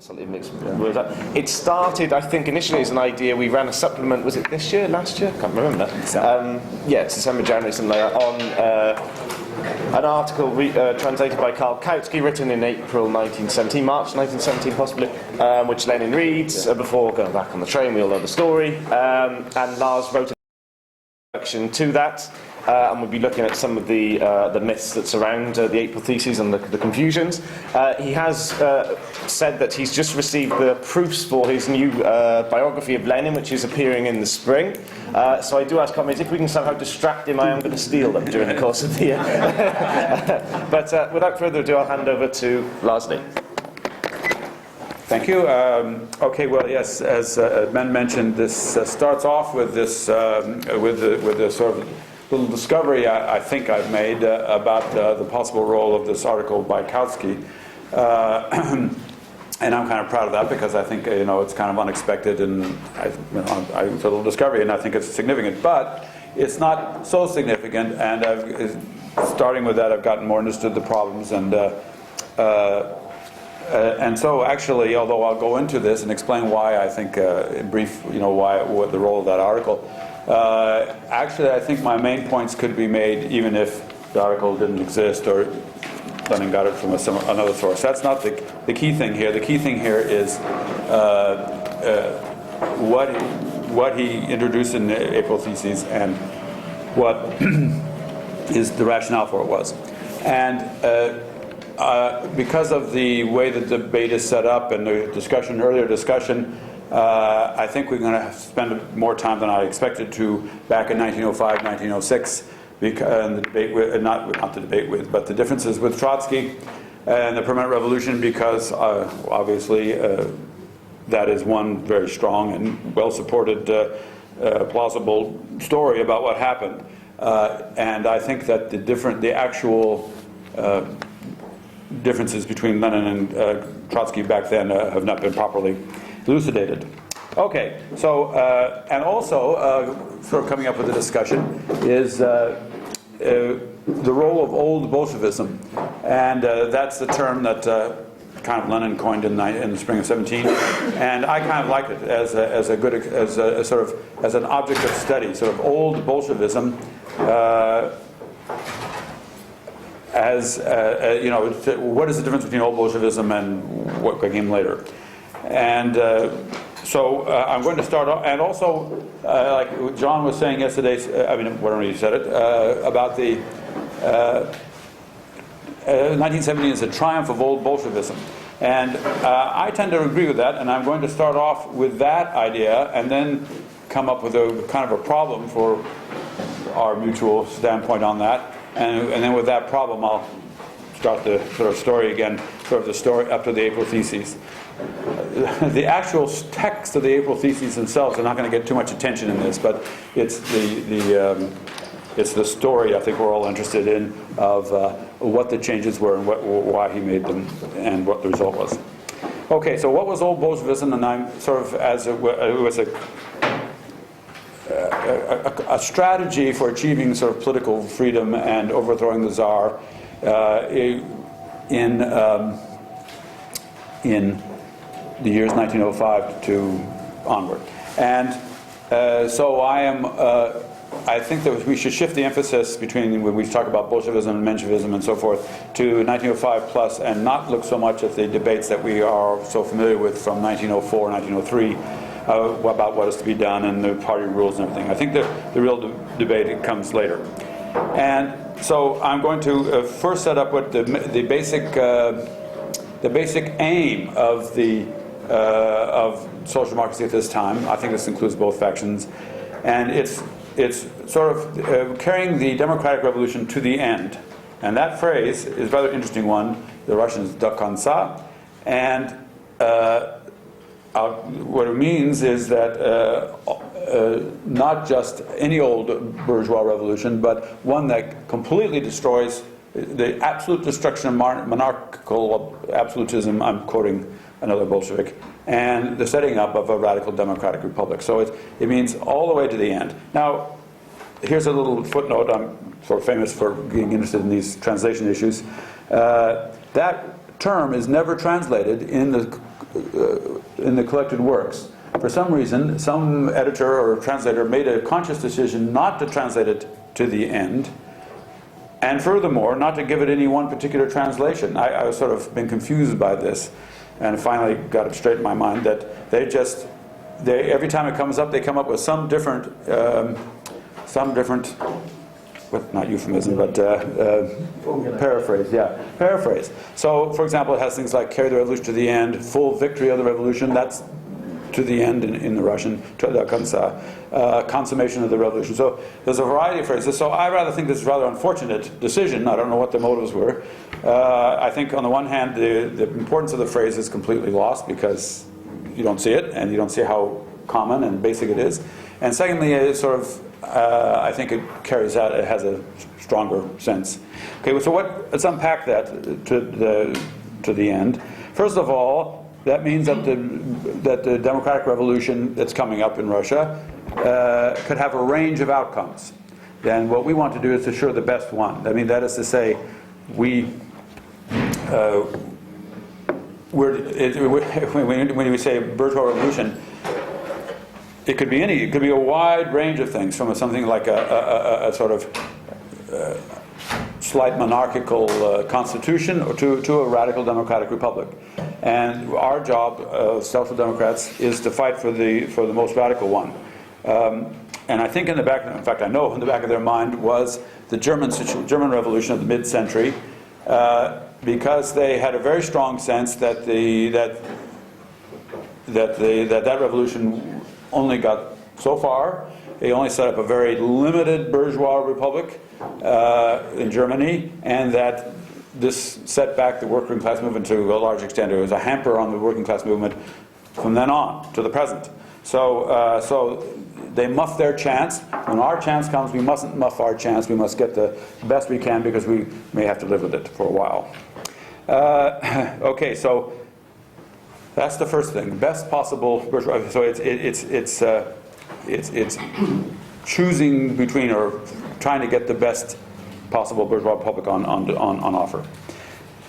Slightly mixed words up. It started, I think, initially as an idea. We ran a supplement. Was it this year, last year? I can't remember. Yeah, it's December, January, something like that. On an article translated by Karl Kautsky, written in April 1917, March 1917, possibly, which Lenin reads before going back on the train. We all know the story. And Lars wrote an introduction to that. And we'll be looking at some of the myths that surround the April Theses and the confusions. He has said that he's just received the proofs for his new biography of Lenin, which is appearing in the spring. So I do ask comments, if we can somehow distract him, I am going to steal them during the course of the year. But without further ado, I'll hand over to Lars T Lih. Thank you. Okay, well, yes, as Ben mentioned, this starts off with this, with the sort of little discovery I think I've made about the possible role of this article by Kautsky. And I'm kind of proud of that because I think, it's kind of unexpected, and it's a little discovery, and I think it's significant. But it's not so significant, and starting with that, I've gotten more understood the problems, and so actually, although I'll go into this and explain why I think, in brief, what the role of that article. Actually, I think my main points could be made even if the article didn't exist or Lenin got it from another source. That's not the key thing here. The key thing here is what he introduced in the April Theses and what is the rationale for it was. And because of the way the debate is set up and the earlier discussion, I think we're going to spend more time than I expected to back in 1905, 1906, and the debate with, not the debate with, but the differences with Trotsky and the permanent revolution, because obviously that is one very strong and well-supported, plausible story about what happened. And I think that the actual differences between Lenin and Trotsky back then have not been properly elucidated. Okay, so and also sort of coming up with a discussion is the role of old Bolshevism, and that's the term that kind of Lenin coined in the spring of 17, and I kind of like it as an object of study, sort of old Bolshevism. What is the difference between old Bolshevism and what came later? And so I'm going to start off, and also, like John was saying yesterday, whatever you said it, about the 1917 is a triumph of old Bolshevism. And I tend to agree with that, and I'm going to start off with that idea and then come up with a kind of a problem for our mutual standpoint on that. And then with that problem, I'll start the sort of story again, sort of the story up to the April Theses. The actual text of the April Theses themselves are not going to get too much attention in this, but it's the story I think we're all interested in of what the changes were and why he made them and what the result was. Okay, so what was old Bolshevism? And I'm sort of it was a strategy for achieving sort of political freedom and overthrowing the Tsar in the years 1905 to onward. And so I think that we should shift the emphasis between when we talk about Bolshevism and Menshevism and so forth to 1905 plus, and not look so much at the debates that we are so familiar with from 1904, 1903, about what is to be done and the party rules and everything. I think the real debate comes later. And so I'm going to first set up what the basic aim of of social democracy at this time. I think this includes both factions, and it's sort of carrying the democratic revolution to the end. And that phrase is a rather interesting one. The Russians do konca, and what it means is that not just any old bourgeois revolution, but one that completely destroys the absolute destruction of monarchical absolutism. I'm quoting another Bolshevik, and the setting up of a radical democratic republic. So it means all the way to the end. Now, here's a little footnote. I'm sort of famous for being interested in these translation issues. That term is never translated in the in the collected works, for some reason, some editor or translator made a conscious decision not to translate it to the end, and furthermore, not to give it any one particular translation. I was sort of been confused by this, and finally got it straight in my mind that every time it comes up, they come up with some different, not euphemism, but paraphrase, paraphrase. So, for example, it has things like carry the revolution to the end, full victory of the revolution, that's to the end in the Russian, consummation of the revolution. So there's a variety of phrases. So I rather think this is a rather unfortunate decision. I don't know what the motives were. I think on the one hand, the importance of the phrase is completely lost because you don't see it, and you don't see how common and basic it is. And secondly, it sort of, I think it carries out, it has a stronger sense. Okay, so let's unpack that to the end. First of all, that means that the democratic revolution that's coming up in Russia could have a range of outcomes. And what we want to do is to assure the best one. I mean, that is to say, when we say bourgeois revolution, it could be it could be a wide range of things, from something like a sort of slight monarchical constitution or to a radical democratic republic. And our job, social democrats, is to fight for the most radical one. And I think in fact I know in the back of their mind was the German Revolution of the mid-century, because they had a very strong sense that that revolution only got so far. They only set up a very limited bourgeois republic in Germany, and that this set back the working class movement to a large extent. It was a hamper on the working class movement from then on to the present. So they muffed their chance. When our chance comes, we mustn't muff our chance. We must get the best we can, because we may have to live with it for a while. Okay, so that's the first thing. Best possible bourgeois. So it's choosing between, or trying to get the best possible bourgeois republic on offer.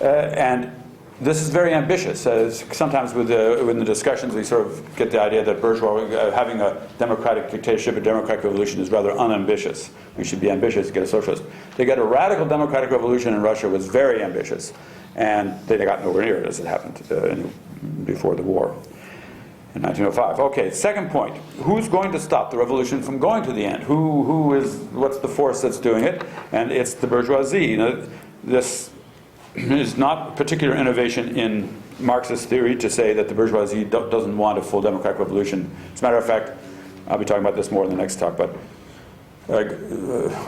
And this is very ambitious. Sometimes in the discussions we sort of get the idea that bourgeois, having a democratic dictatorship, a democratic revolution is rather unambitious. We should be ambitious to get a socialist. To get a radical democratic revolution in Russia was very ambitious, and they got nowhere near it as it happened before the war in 1905. Okay, second point. Who's going to stop the revolution from going to the end? What's the force that's doing it? And it's the bourgeoisie. This is not particular innovation in Marxist theory to say that the bourgeoisie doesn't want a full democratic revolution. As a matter of fact, I'll be talking about this more in the next talk, but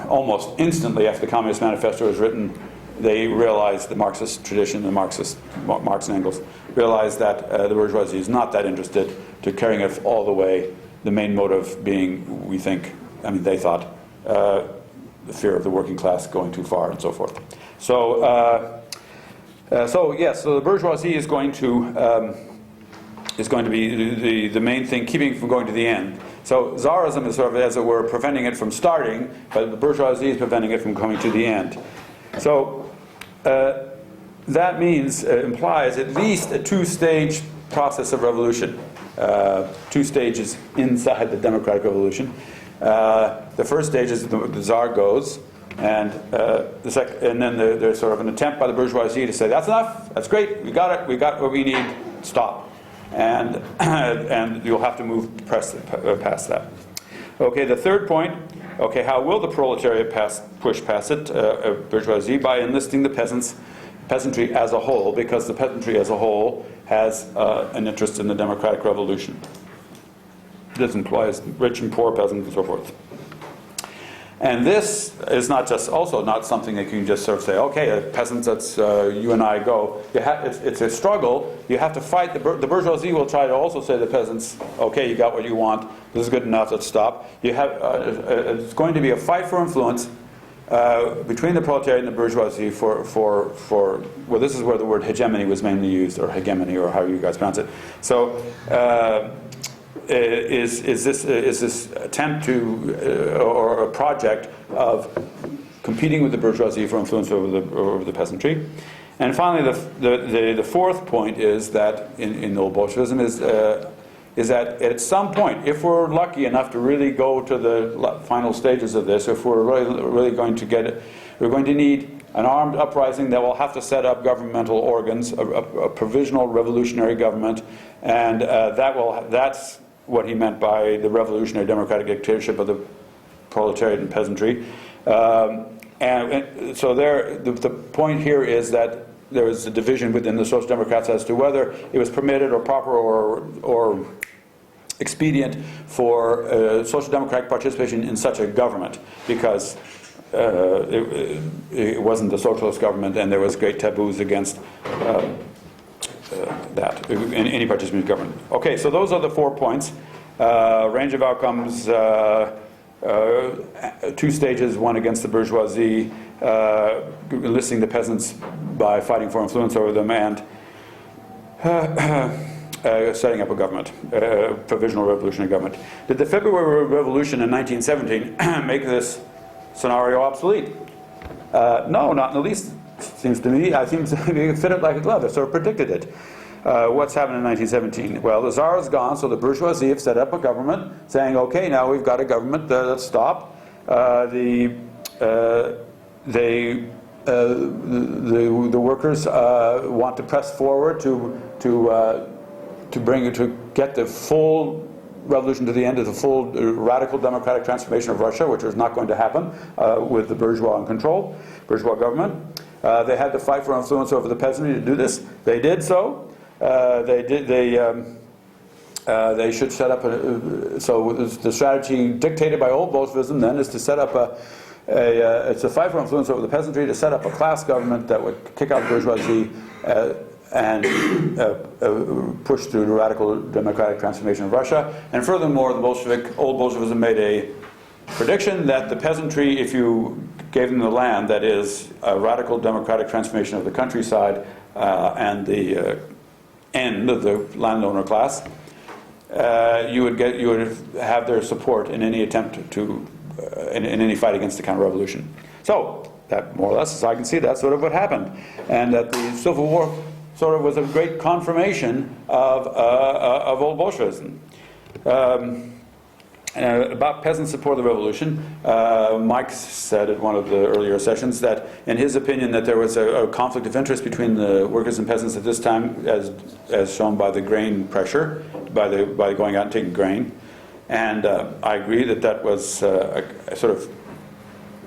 almost instantly after the Communist Manifesto was written, they realized, the Marxist tradition, Marx and Engels, realized that the bourgeoisie is not that interested to carrying it all the way, the main motive being, they thought, the fear of the working class going too far and so forth. So the bourgeoisie is going to be the main thing, keeping it from going to the end. So Tsarism is sort of, as it were, preventing it from starting, but the bourgeoisie is preventing it from coming to the end. So that implies at least a two-stage process of revolution, two stages inside the democratic revolution. The first stage is the Tsar goes, and then there's sort of an attempt by the bourgeoisie to say, that's enough, that's great, we got it, we got what we need, stop. And you'll have to move past that. Okay, the third point. Okay, how will the proletariat push past it, bourgeoisie? By enlisting the peasantry as a whole, because the peasantry as a whole has an interest in the democratic revolution. This implies rich and poor peasants and so forth. And this is also not something that you can just sort of say, okay, peasants, that's you and I go. It's a struggle. You have to fight. The bourgeoisie will try to also say to the peasants, okay, you got what you want. This is good enough. Let's stop. It's going to be a fight for influence between the proletariat and the bourgeoisie for this is where the word hegemony was mainly used, or hegemony, or how you guys pronounce it. So. Is this attempt to or a project of competing with the bourgeoisie for influence over the peasantry, And finally, the fourth point is that in old Bolshevism is that at some point, if we're lucky enough to really go to the final stages of this, if we're really going to get it, we're going to need an armed uprising that will have to set up governmental organs, a provisional revolutionary government, and that's what he meant by the revolutionary democratic dictatorship of the proletariat and peasantry. And so the point here is that there was a division within the Social Democrats as to whether it was permitted or proper or expedient for social democratic participation in such a government, because it wasn't the socialist government, and there was great taboos against that in any participation government. Okay, so those are the 4 points. Range of outcomes, 2 stages, one against the bourgeoisie, enlisting the peasants by fighting for influence over them, and setting up a government, provisional revolutionary government. Did the February Revolution in 1917 make this scenario obsolete? No, not in the least, seems to me. I think it fit it like a glove. It sort of predicted it. What's happened in 1917? Well, the Tsar is gone, so the bourgeoisie have set up a government, saying, okay, now we've got a government, let's stop. The workers want to press forward to get the full revolution to the end of the full radical democratic transformation of Russia, which was not going to happen with the bourgeois in control, bourgeois government. They had to fight for influence over the peasantry to do this. They did so. They should set up so the strategy dictated by old Bolshevism then is to set up it's a fight for influence over the peasantry, to set up a class government that would kick out bourgeoisie and push through the radical democratic transformation of Russia. And furthermore, old Bolshevism made a prediction that the peasantry, if you gave them the land, that is a radical democratic transformation of the countryside and the end of the landowner class, you would have their support in any attempt to in any fight against the counter-revolution. So that more or less, as I can see, that's sort of what happened, and that the Civil War sort of was a great confirmation of old Bolshevism. About peasant support of the revolution, Mike said at one of the earlier sessions that, in his opinion, that there was a conflict of interest between the workers and peasants at this time, as shown by the grain pressure, by going out and taking grain. And I agree that was a sort of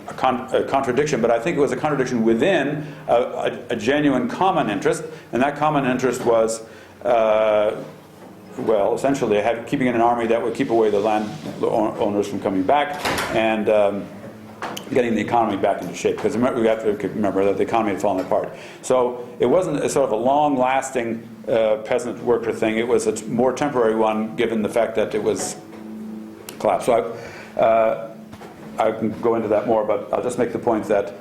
a contradiction, but I think it was a contradiction within a genuine common interest, and that common interest was, well, essentially keeping an army that would keep away the land owners from coming back, and getting the economy back into shape. Because we have to remember that the economy had fallen apart. So it wasn't a sort of a long-lasting peasant-worker thing. It was a more temporary one, given the fact that it was collapsed. So I can go into that more, but I'll just make the point that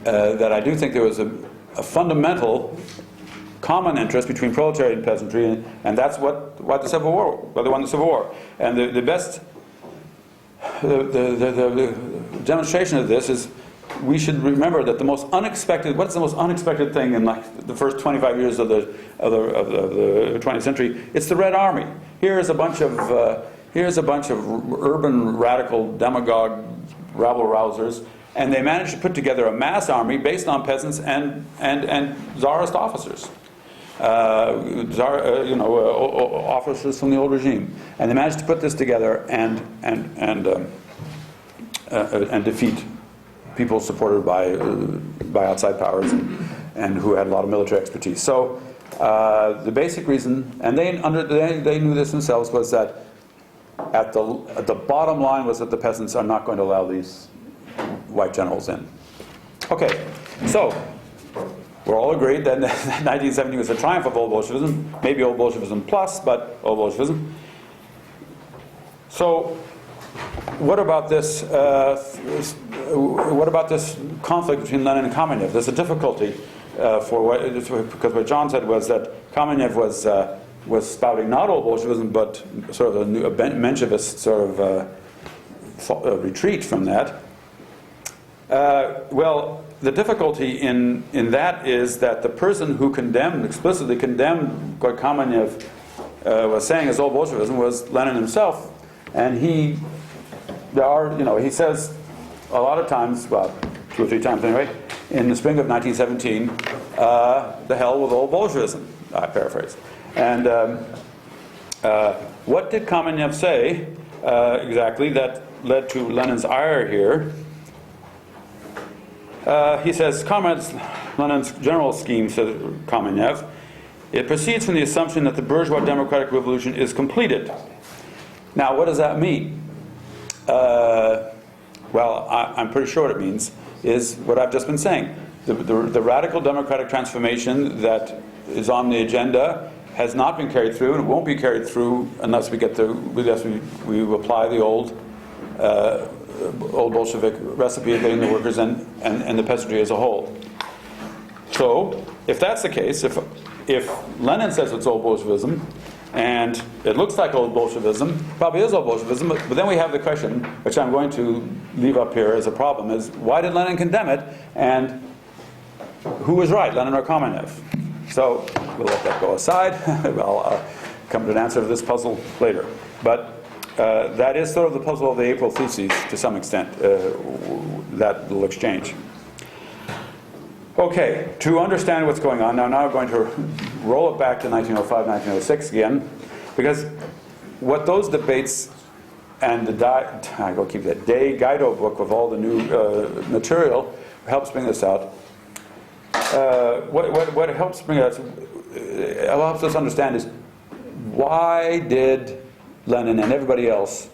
I do think there was a fundamental common interest between proletariat and peasantry, and that's what the Civil War, why they won the Civil War. And the best the demonstration of this is, we should remember that what's the most unexpected thing in like the first 25 years of the 20th century? It's the Red Army. Here's a bunch of urban radical demagogue rabble-rousers, and they managed to put together a mass army based on peasants and czarist officers, officers from the old regime, and they managed to put this together and defeat people supported by outside powers and who had a lot of military expertise. So the basic reason, and they knew this themselves, was that at the bottom line was that the peasants are not going to allow these white generals in. Okay, so we're all agreed that 1970 was a triumph of old Bolshevism, maybe old Bolshevism plus, but old Bolshevism. So what about this? What about this conflict between Lenin and Kamenev? There's a difficulty because what John said was that Kamenev was spouting not old Bolshevism, but sort of a Menshevist sort of retreat from that. Well, the difficulty in that is that the person who explicitly condemned what Kamenev was saying as old Bolshevism was Lenin himself, and he says a lot of times, well, 2 or 3 times anyway, in the spring of 1917, the hell with old Bolshevism, I paraphrase. And what did Kamenev say exactly that led to Lenin's ire here? He says, Comrades, Lenin's general scheme, says Kamenev, it proceeds from the assumption that the bourgeois democratic revolution is completed. Now, what does that mean? Well, I'm pretty sure what it means is what I've just been saying. The radical democratic transformation that is on the agenda has not been carried through, and it won't be carried through unless we apply the old Bolshevik recipe of getting the workers and the peasantry as a whole. So, if that's the case, if Lenin says it's old Bolshevism, and it looks like old Bolshevism, probably is old Bolshevism, but then we have the question, which I'm going to leave up here as a problem, is why did Lenin condemn it, and who was right, Lenin or Kamenev? So, we'll let that go aside. I'll come to an answer to this puzzle later. But that is sort of the puzzle of the April theses, to some extent, that little exchange. Okay, to understand what's going on, now I'm going to roll it back to 1905, 1906 again, because what those debates and the Day Guido book with all the new material helps bring this out. What helps bring us, helps us understand is why did Lenin and everybody else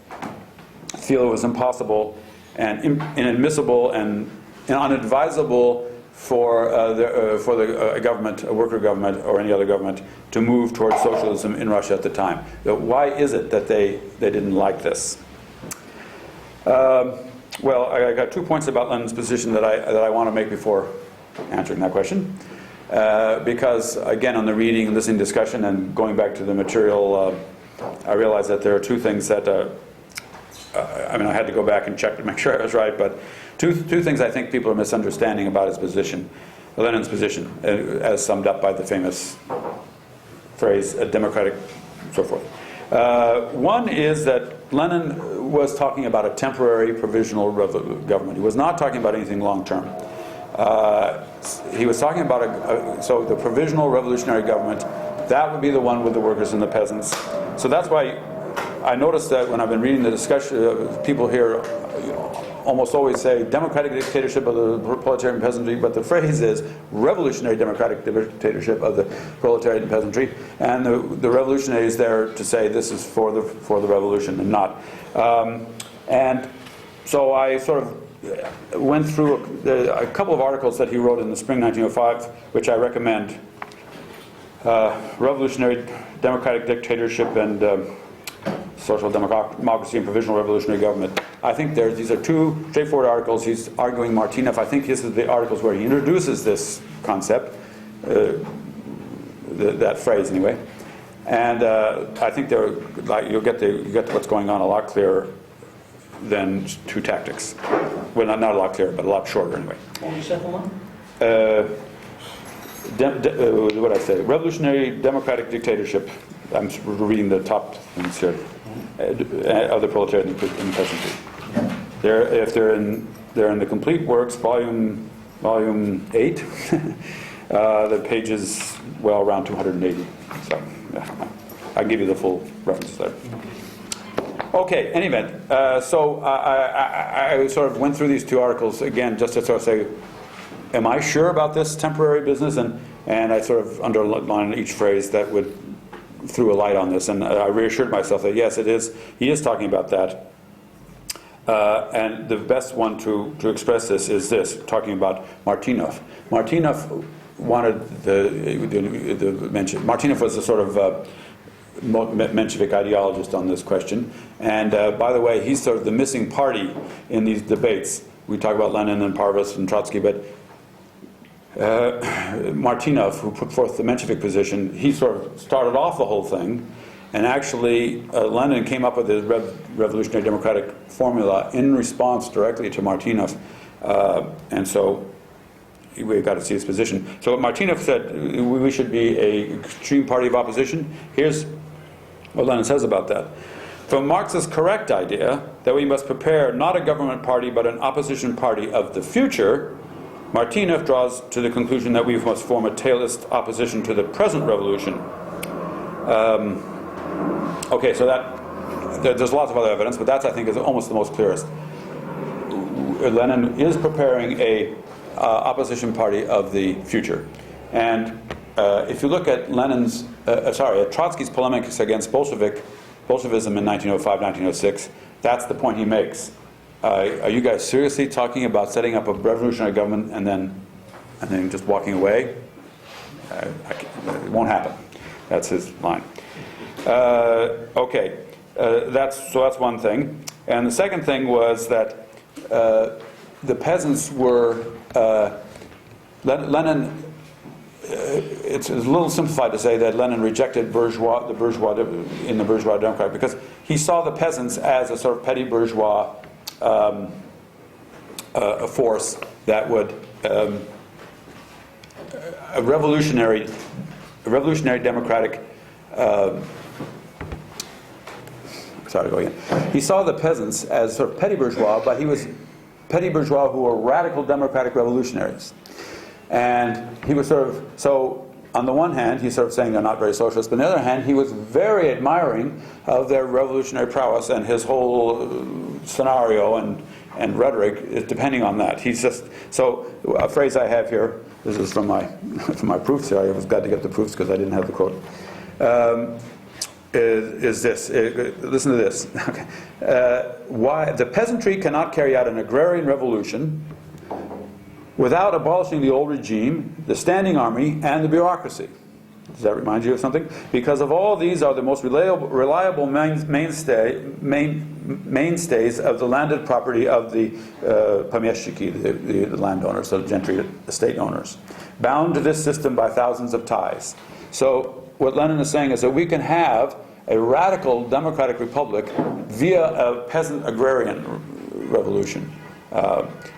feel it was impossible and inadmissible and unadvisable for the government, a worker government or any other government, to move towards socialism in Russia at the time? Why is it that they didn't like this? Well, I got 2 points about Lenin's position that I want to make before answering that question. Because, again, on the reading and listening discussion and going back to the material, I realized that there are 2 things that, I had to go back and check to make sure I was right, but two things I think people are misunderstanding about his position, Lenin's position, as summed up by the famous phrase, democratic, so forth. One is that Lenin was talking about a temporary provisional government. He was not talking about anything long-term. He was talking about so the provisional revolutionary government, that would be the one with the workers and the peasants. So that's why I noticed that when I've been reading the discussion, people here almost always say democratic dictatorship of the proletariat and peasantry, but the phrase is revolutionary democratic dictatorship of the proletariat and peasantry, and the revolutionary is there to say this is for the revolution and not. And so I sort of went through a couple of articles that he wrote in the spring 1905, which I recommend. Revolutionary democratic dictatorship and social democracy and provisional revolutionary government. I think these are 2 straightforward articles. He's arguing Martynov. I think this is the articles where he introduces this concept, that phrase anyway. And I think you'll get what's going on a lot clearer than 2 tactics. Well, not a lot clearer, but a lot shorter anyway. What was the second one? What I say? Revolutionary democratic dictatorship. I'm reading the top things here of the proletariat and peasantry. They're in the complete works, volume 8. The pages around 280. So I'll give you the full references there. Okay. In any event, so I sort of went through these 2 articles again just to sort of say, am I sure about this temporary business? And I sort of underlined each phrase that threw a light on this, and I reassured myself that yes, it is. He is talking about that. And the best one to express this is this, talking about Martynov. Martynov wanted Martynov was a sort of Menshevik ideologist on this question. And by the way, he's sort of the missing party in these debates. We talk about Lenin and Parvus and Trotsky, but Martynov, who put forth the Menshevik position, he sort of started off the whole thing, and actually Lenin came up with the revolutionary democratic formula in response directly to Martynov, and so we've got to see his position. So Martynov said we should be an extreme party of opposition. Here's what Lenin says about that. From Marx's correct idea that we must prepare not a government party but an opposition party of the future, Martynov draws to the conclusion that we must form a tailist opposition to the present revolution. Okay, so there's lots of other evidence, but that's, I think, is almost the most clearest. Lenin is preparing a opposition party of the future. And if you look at at Trotsky's polemics against Bolshevism in 1905, 1906, that's the point he makes. Are you guys seriously talking about setting up a revolutionary government and then just walking away? It won't happen. That's his line. Okay, that's one thing. And the second thing was that the peasants were Lenin. It's a little simplified to say that Lenin rejected the bourgeois in the bourgeois democrat because he saw the peasants as a sort of petty bourgeois a force that would a revolutionary democratic. He saw the peasants as sort of petty bourgeois, but he was petty bourgeois who were radical democratic revolutionaries. And he was so on the one hand, he's sort of saying they're not very socialist, but on the other hand, he was very admiring of their revolutionary prowess, and his whole scenario and rhetoric is depending on that. He's just, so a phrase I have here, this is from my proofs here, I was glad to get the proofs because I didn't have the quote, is this, listen to this. Okay. Why the peasantry cannot carry out an agrarian revolution without abolishing the old regime, the standing army, and the bureaucracy. Does that remind you of something? Because of all these are the most reliable mainstays of the landed property of the pomeshchiki, the landowners, so the gentry estate owners, bound to this system by thousands of ties. So what Lenin is saying is that we can have a radical democratic republic via a peasant agrarian revolution.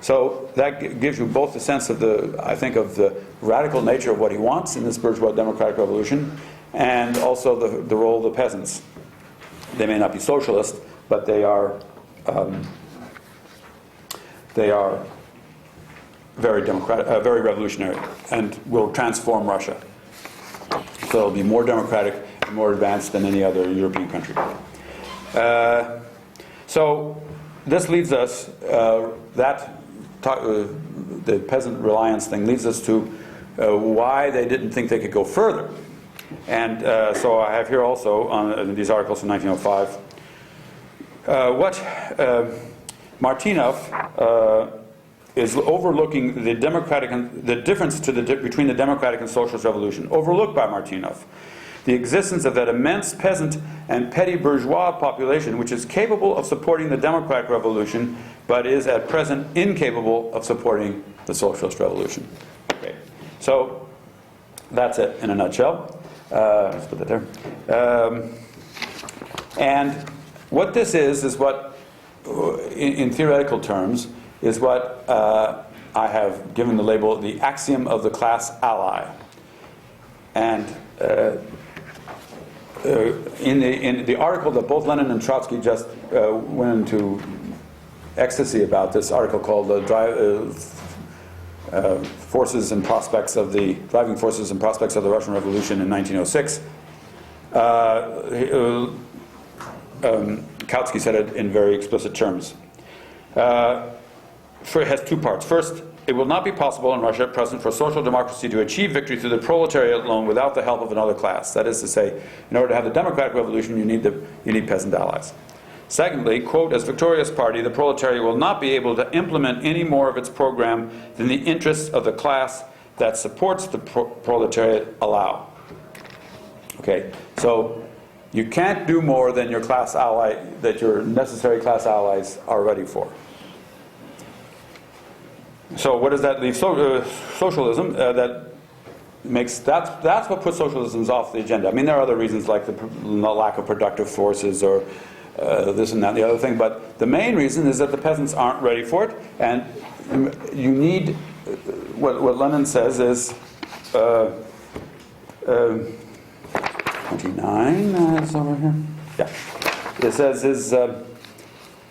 So that gives you both the sense of the radical nature of what he wants in this bourgeois democratic revolution, and also the role of the peasants. They may not be socialist, but they are very democratic, very revolutionary, and will transform Russia. So it'll be more democratic and more advanced than any other European country. So this leads us, the peasant reliance thing leads us to why they didn't think they could go further. And so I have here also on these articles from 1905 what Martynov is overlooking the difference between the democratic and socialist revolution, overlooked by Martynov. The existence of that immense peasant and petty bourgeois population which is capable of supporting the democratic revolution but is at present incapable of supporting the socialist revolution. Okay. So that's it in a nutshell. Let's put that there. And what this is what, in theoretical terms, is what I have given the label the axiom of the class ally. And in the article that both Lenin and Trotsky just went into ecstasy about, this article called the driving forces and prospects of the Russian Revolution in 1906, Kautsky said it in very explicit terms. It has two parts. First, it will not be possible in Russia at present for social democracy to achieve victory through the proletariat alone without the help of another class. That is to say, in order to have the democratic revolution, you need peasant allies. Secondly, quote, as victorious party, the proletariat will not be able to implement any more of its program than the interests of the class that supports the proletariat allow. Okay, so you can't do more than your class ally, that your necessary class allies are ready for. So what does that leave? Socialism, that's what puts socialism off the agenda. I mean, there are other reasons like the lack of productive forces or this and that and the other thing, but the main reason is that the peasants aren't ready for it, and you need what Lenin says is 29 is over here. Yeah. It says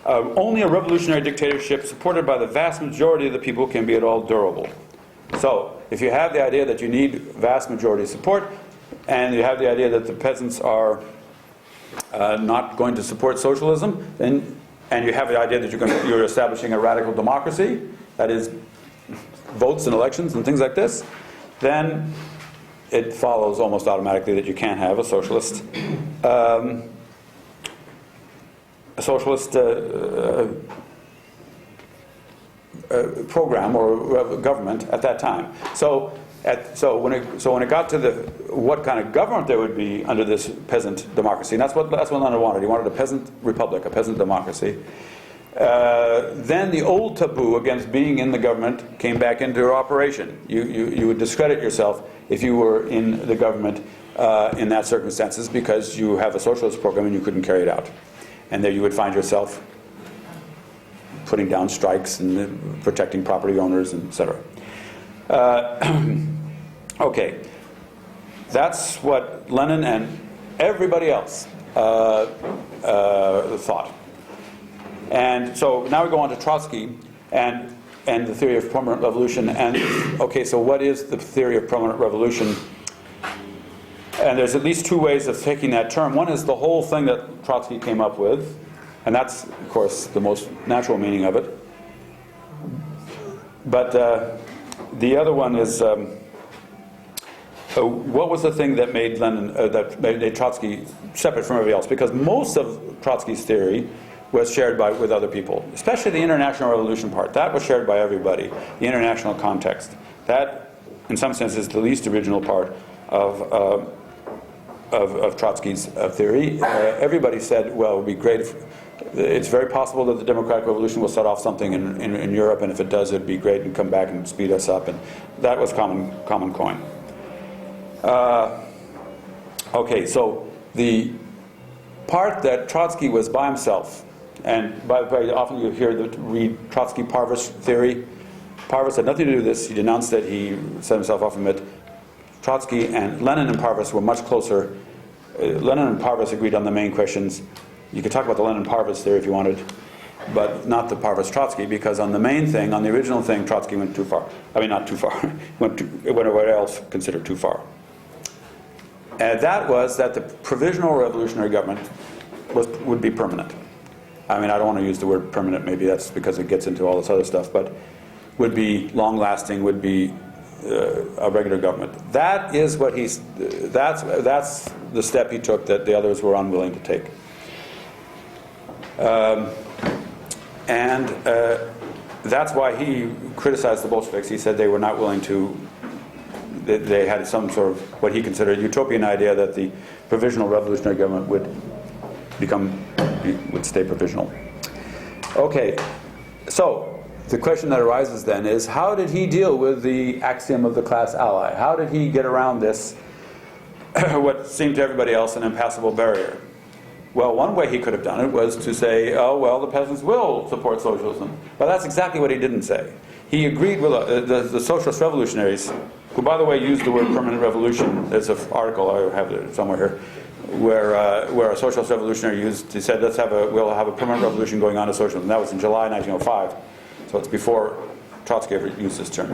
only a revolutionary dictatorship supported by the vast majority of the people can be at all durable. So, if you have the idea that you need vast majority support, and you have the idea that the peasants are not going to support socialism, and you have the idea that you're establishing a radical democracy, that is, votes and elections and things like this, then it follows almost automatically that you can't have a socialist program or government at that time. So when it got to what kind of government there would be under this peasant democracy, and that's what Lenin wanted. He wanted a peasant republic, a peasant democracy. Then the old taboo against being in the government came back into operation. You would discredit yourself if you were in the government in that circumstances because you have a socialist program and you couldn't carry it out. And there you would find yourself putting down strikes and protecting property owners, etc. Okay, that's what Lenin and everybody else thought. And so now we go on to Trotsky and the theory of permanent revolution. And okay, so what is the theory of permanent revolution? And there's at least two ways of taking that term. One is the whole thing that Trotsky came up with, and that's, of course, the most natural meaning of it. But the other one is what was the thing that made that made Trotsky separate from everybody else? Because most of Trotsky's theory was shared with other people, especially the international revolution part. That was shared by everybody. The international context. That, in some sense, is the least original part of Trotsky's theory. Everybody said, well, it would be great if it's very possible that the democratic revolution will set off something in Europe, and if it does, it'd be great and come back and speed us up. And that was common coin. Okay, so the part that Trotsky was by himself, and very often you read Trotsky-Parvus theory. Parvus had nothing to do with this. He denounced it. He set himself off from it. Trotsky and Lenin and Parvus were much closer. Lenin and Parvus agreed on the main questions. You could talk about the Lenin-Parvus theory if you wanted, but not the Parvus-Trotsky, because on the main thing, on the original thing, Trotsky went too far. I mean, not too far. went where else considered too far. And that was that the provisional revolutionary government would be permanent. I mean, I don't want to use the word permanent. Maybe that's because it gets into all this other stuff, but would be long-lasting, would be a regular government. That is what that's the step he took that the others were unwilling to take. And that's why he criticized the Bolsheviks. He said they were not willing to. They had some sort of what he considered utopian idea that the provisional revolutionary government would stay provisional. Okay, so the question that arises then is, how did he deal with the axiom of the class ally? How did he get around this, what seemed to everybody else an impassable barrier? Well, one way he could have done it was to say, oh, well, the peasants will support socialism. But that's exactly what he didn't say. He agreed with the socialist revolutionaries, who, by the way, used the word permanent revolution. There's an article, I have it somewhere here, where a socialist revolutionary he said, we'll have a permanent revolution going on to socialism. That was in July 1905. So it's before Trotsky ever used this term.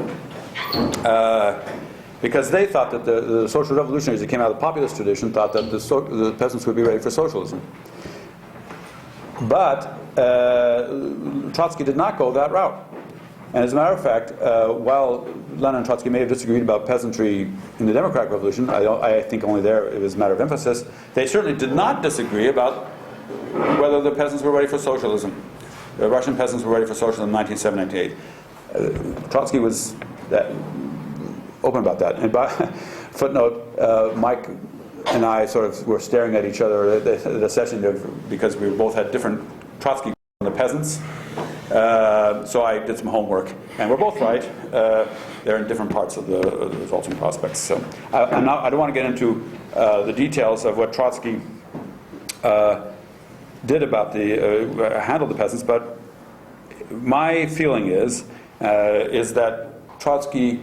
Because they thought that the social revolutionaries that came out of the populist tradition thought that the peasants would be ready for socialism. But Trotsky did not go that route. And as a matter of fact, while Lenin and Trotsky may have disagreed about peasantry in the democratic revolution, I think only there it was a matter of emphasis, they certainly did not disagree about whether the peasants were ready for socialism. The Russian peasants were ready for socialism in 1997-98. Trotsky was open about that. And by footnote, Mike and I sort of were staring at each other at the session because we both had different Trotsky on the peasants. So I did some homework, and we're both right. They're in different parts of the resulting prospects. So I don't want to get into the details of what Trotsky did about handle the peasants, but my feeling is that Trotsky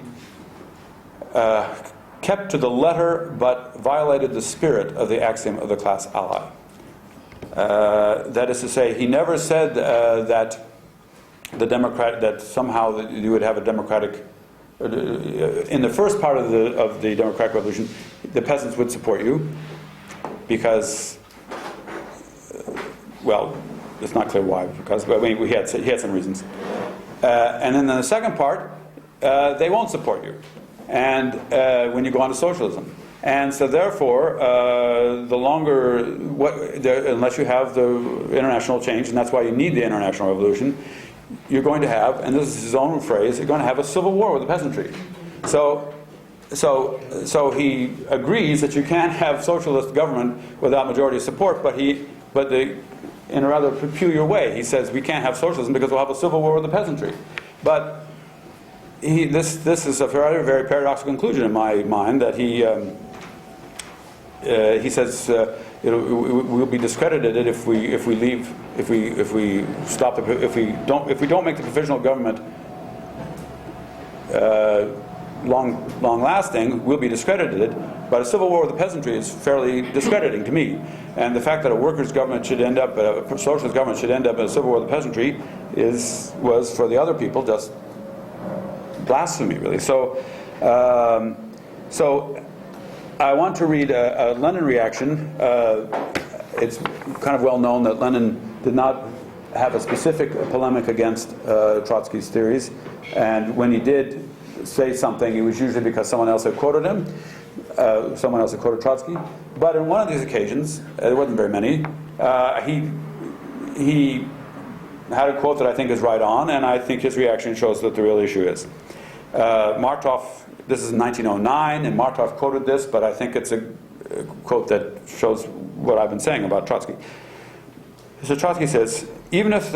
kept to the letter but violated the spirit of the axiom of the class ally. That is to say, he never said that that somehow you would have a democratic. In the first part of the democratic revolution, the peasants would support you because, well, it's not clear why. Because he had some reasons. And then in the second part, they won't support you, and when you go on to socialism. And so therefore, the longer, unless you have the international change, and that's why you need the international revolution, you're going to have, and this is his own phrase, you're going to have a civil war with the peasantry. So he agrees that you can't have socialist government without majority support, but in a rather peculiar way, he says we can't have socialism because we'll have a civil war with the peasantry. But this is a very, very paradoxical conclusion in my mind, that he says we'll be discredited if we don't make the provisional government long lasting, we'll be discredited. But a civil war with the peasantry is fairly discrediting to me. And the fact that a workers' government should end up, a socialist government should end up in a civil war with the peasantry was for the other people just blasphemy, really. So I want to read a Lenin reaction. It's kind of well known that Lenin did not have a specific polemic against Trotsky's theories, and when he did say something, it was usually because someone else had quoted him, someone else had quoted Trotsky. But in one of these occasions, there wasn't very many, he had a quote that I think is right on, and I think his reaction shows what the real issue is. Martov, this is 1909, and Martov quoted this, but I think it's a quote that shows what I've been saying about Trotsky. So Trotsky says, even if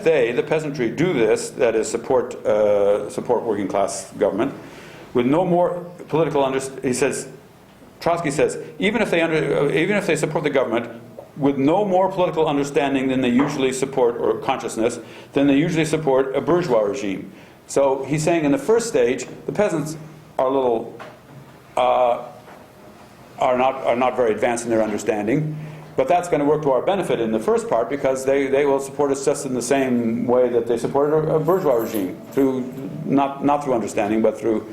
they, the peasantry, do this, that is support working class government, with no more political Trotsky says, even if they support the government with no more political understanding than they usually support, or consciousness, than they usually support a bourgeois regime. So he's saying in the first stage, the peasants are not very advanced in their understanding, but that's going to work to our benefit in the first part, because they will support us just in the same way that they supported a bourgeois regime, through not through understanding, but through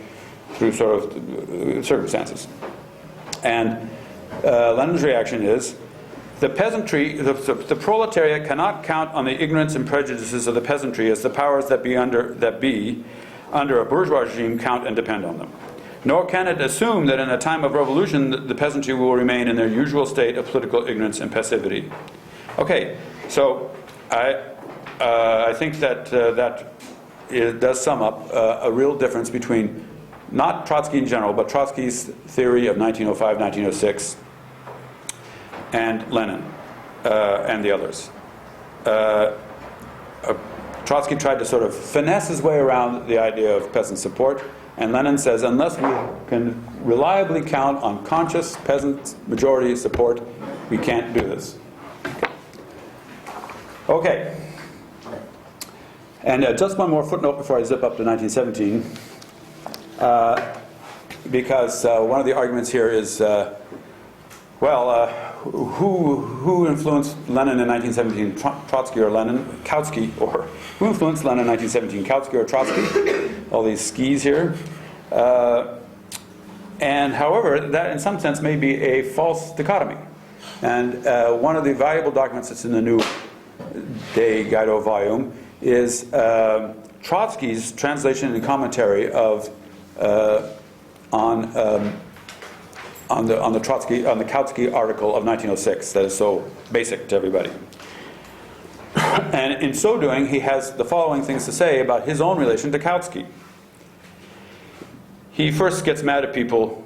sort of circumstances. And Lenin's reaction is, the peasantry, the proletariat cannot count on the ignorance and prejudices of the peasantry as the powers that be under a bourgeois regime count and depend on them. Nor can it assume that in a time of revolution the peasantry will remain in their usual state of political ignorance and passivity. Okay, so I think that it does sum up a real difference between not Trotsky in general, but Trotsky's theory of 1905, 1906, and Lenin and the others. Trotsky tried to sort of finesse his way around the idea of peasant support, and Lenin says, unless we can reliably count on conscious peasant majority support, we can't do this. Okay. And just one more footnote before I zip up to 1917, because one of the arguments here is, who influenced Lenin in 1917, Trotsky or Lenin? Kautsky, or who influenced Lenin in 1917, Kautsky or Trotsky? All these skis here. And however, that in some sense may be a false dichotomy. And one of the valuable documents that's in the new De Guido volume is Trotsky's translation and commentary of on the Kautsky article of 1906 that is so basic to everybody. And in so doing, he has the following things to say about his own relation to Kautsky. He first gets mad at people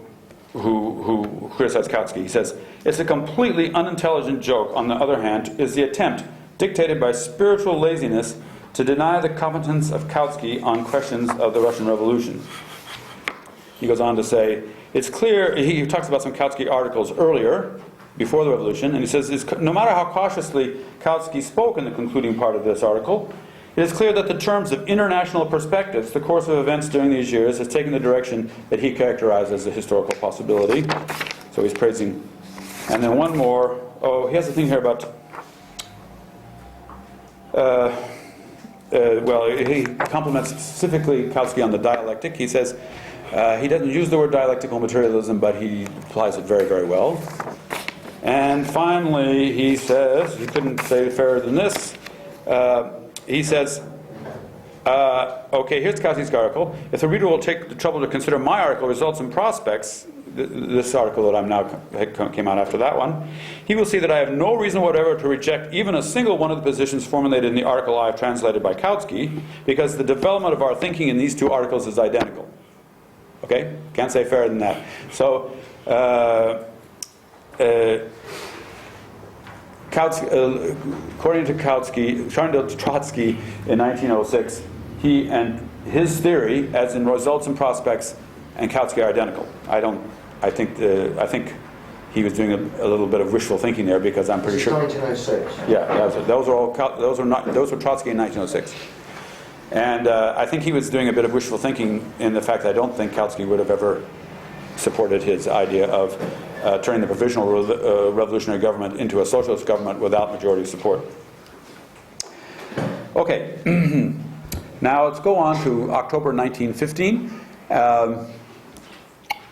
who criticize Kautsky. He says, it's a completely unintelligent joke, on the other hand, is the attempt, dictated by spiritual laziness, to deny the competence of Kautsky on questions of the Russian Revolution. He goes on to say, it's clear, he talks about some Kautsky articles earlier, before the revolution, and he says, no matter how cautiously Kautsky spoke in the concluding part of this article, It is clear that the terms of international perspectives, the course of events during these years, has taken the direction that he characterized as a historical possibility. So he's praising. And then one more. Oh, he has a thing here about... well, he compliments specifically Kautsky on the dialectic. He says he doesn't use the word dialectical materialism, but he applies it very, very well. And finally, he says, he couldn't say it fairer than this, he says, okay, here's Kautsky's article. If the reader will take the trouble to consider my article, Results and Prospects, this article that I'm now came out after that one, he will see that I have no reason whatever to reject even a single one of the positions formulated in the article I have translated by Kautsky, because the development of our thinking in these two articles is identical. Okay? Can't say fairer than that. So, according to Trotsky in 1906, he and his theory, as in Results and Prospects, and Kautsky are identical. I think he was doing a little bit of wishful thinking there, because I'm pretty sure. 1906. Yeah, those were Trotsky in 1906, and I think he was doing a bit of wishful thinking in the fact that I don't think Kautsky would have ever supported his idea of turning the provisional revolutionary government into a socialist government without majority support. Okay, now let's go on to October 1915. How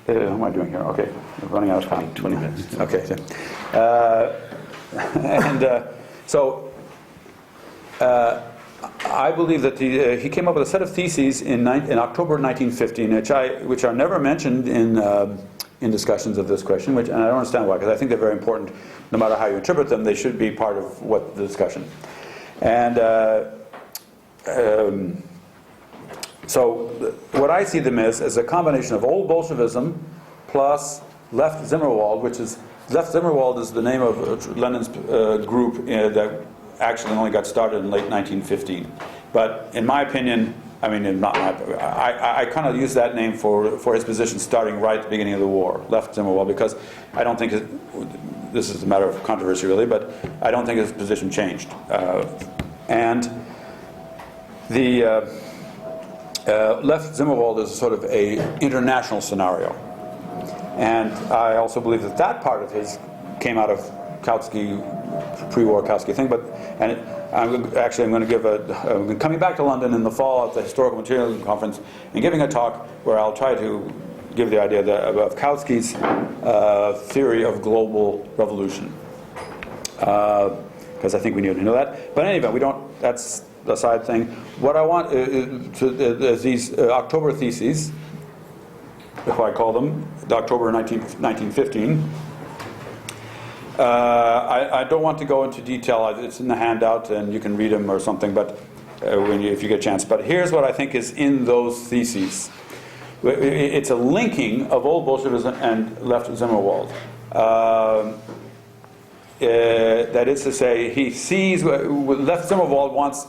am I doing here? Okay, we're running out of time. 20 minutes. Okay. So I believe that he came up with a set of theses in October 1915, which are never mentioned in discussions of this question, and I don't understand why, because I think they're very important. No matter how you interpret them, they should be part of what the discussion. And so what I see them as a combination of old Bolshevism plus left Zimmerwald, which is, left Zimmerwald is the name of Lenin's group that actually only got started in late 1915. But in my opinion, I mean, I kind of use that name for his position starting right at the beginning of the war, left Zimmerwald, because I don't think this is a matter of controversy really, but I don't think his position changed. And the left Zimmerwald is sort of a international scenario, and I also believe that part of his came out of Kautsky, pre-war Kautsky thing. I'm going to give coming back to London in the fall at the Historical Materialism Conference and giving a talk where I'll try to give the idea of Kautsky's theory of global revolution, because I think we need to know that. But in any event, we don't. That's the side thing. What I want is these October theses, if I call them, the October 1915. I don't want to go into detail. It's in the handout, and you can read them or something. But if you get a chance. But here's what I think is in those theses. It's a linking of old Bolshevism and left Zimmerwald. That is to say, he sees left Zimmerwald wants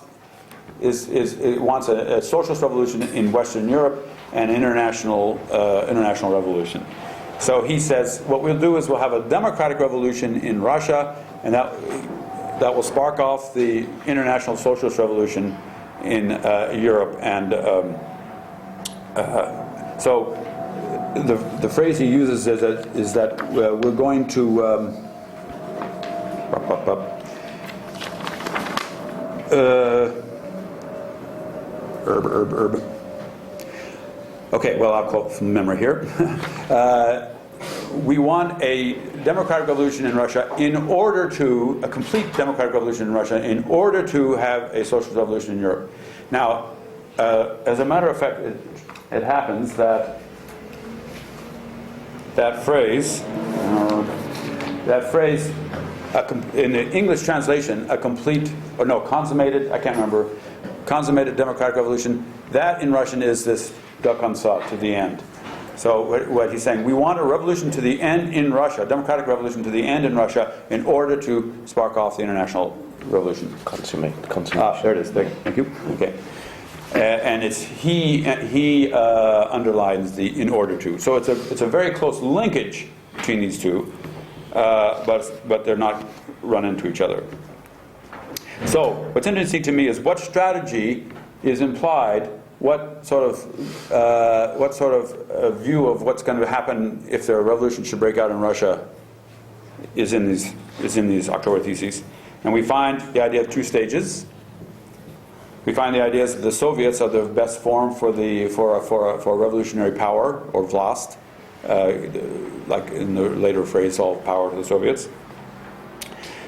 a socialist revolution in Western Europe and international revolution. So he says, what we'll do is we'll have a democratic revolution in Russia, and that will spark off the international socialist revolution in Europe. And so the phrase he uses is that we're going to Okay, well, I'll quote from memory here. We want a democratic revolution in Russia a complete democratic revolution in Russia in order to have a socialist revolution in Europe. Now, as a matter of fact, it happens that phrase, in the English translation, consummated, I can't remember, consummated democratic revolution, that in Russian is this do konca, to the end. So what he's saying, we want a revolution to the end in Russia, a democratic revolution to the end in Russia, in order to spark off the international revolution. Consummate. There it is. Thank you. Okay. And he underlines the in order to. So it's a very close linkage between these two, but they're not run into each other. So what's interesting to me is what strategy is implied, what sort of view of what's going to happen if the revolution should break out in Russia is in these October theses. And we find the idea of two stages. We find the ideas that the Soviets are the best form for a revolutionary power, or vlast, like in the later phrase, all power to the Soviets.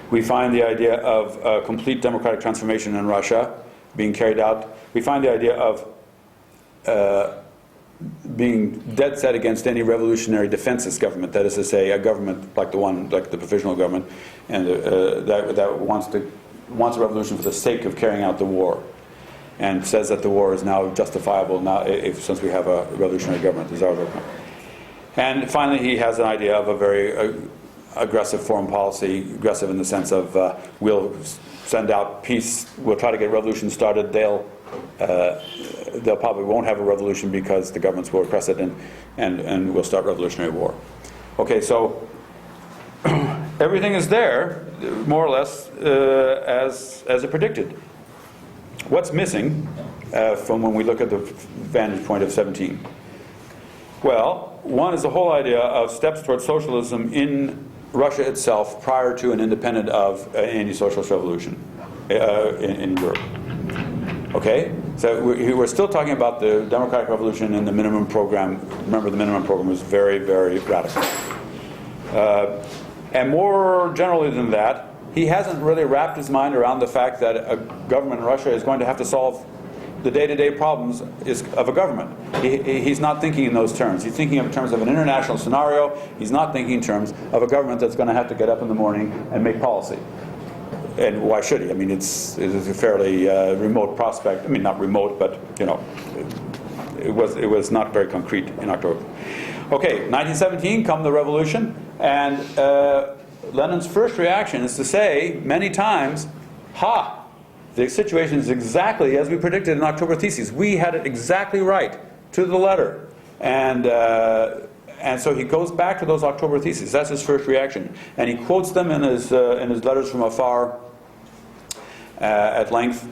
We find the idea of a complete democratic transformation in Russia being carried out. We find the idea of being dead set against any revolutionary defenses government. That is to say, a government like the provisional government, and that wants a revolution for the sake of carrying out the war, and says that the war is now justifiable now since we have a revolutionary government, the Tsar government. And finally, he has an idea of a very aggressive foreign policy, aggressive in the sense of we'll send out peace, we'll try to get revolution started, they'll probably won't have a revolution because the governments will repress it, and we'll start revolutionary war. Okay, so everything is there, more or less, as it predicted. What's missing from when we look at the vantage point of 17? Well, one is the whole idea of steps towards socialism in Russia itself prior to and independent of any socialist revolution in Europe. Okay? So we're still talking about the democratic revolution and the minimum program. Remember, the minimum program was very, very radical. And more generally than that, he hasn't really wrapped his mind around the fact that a government in Russia is going to have to solve the day-to-day problems of a government. He's not thinking in those terms. He's thinking in terms of an international scenario. He's not thinking in terms of a government that's going to have to get up in the morning and make policy. And why should he? I mean, it's a fairly remote prospect. I mean, not remote, but it was not very concrete in October. Okay, 1917, come the revolution, and Lenin's first reaction is to say many times, "Ha! The situation is exactly as we predicted in October theses. We had it exactly right to the letter," and so he goes back to those October theses. That's his first reaction, and he quotes them in his letters from afar at length,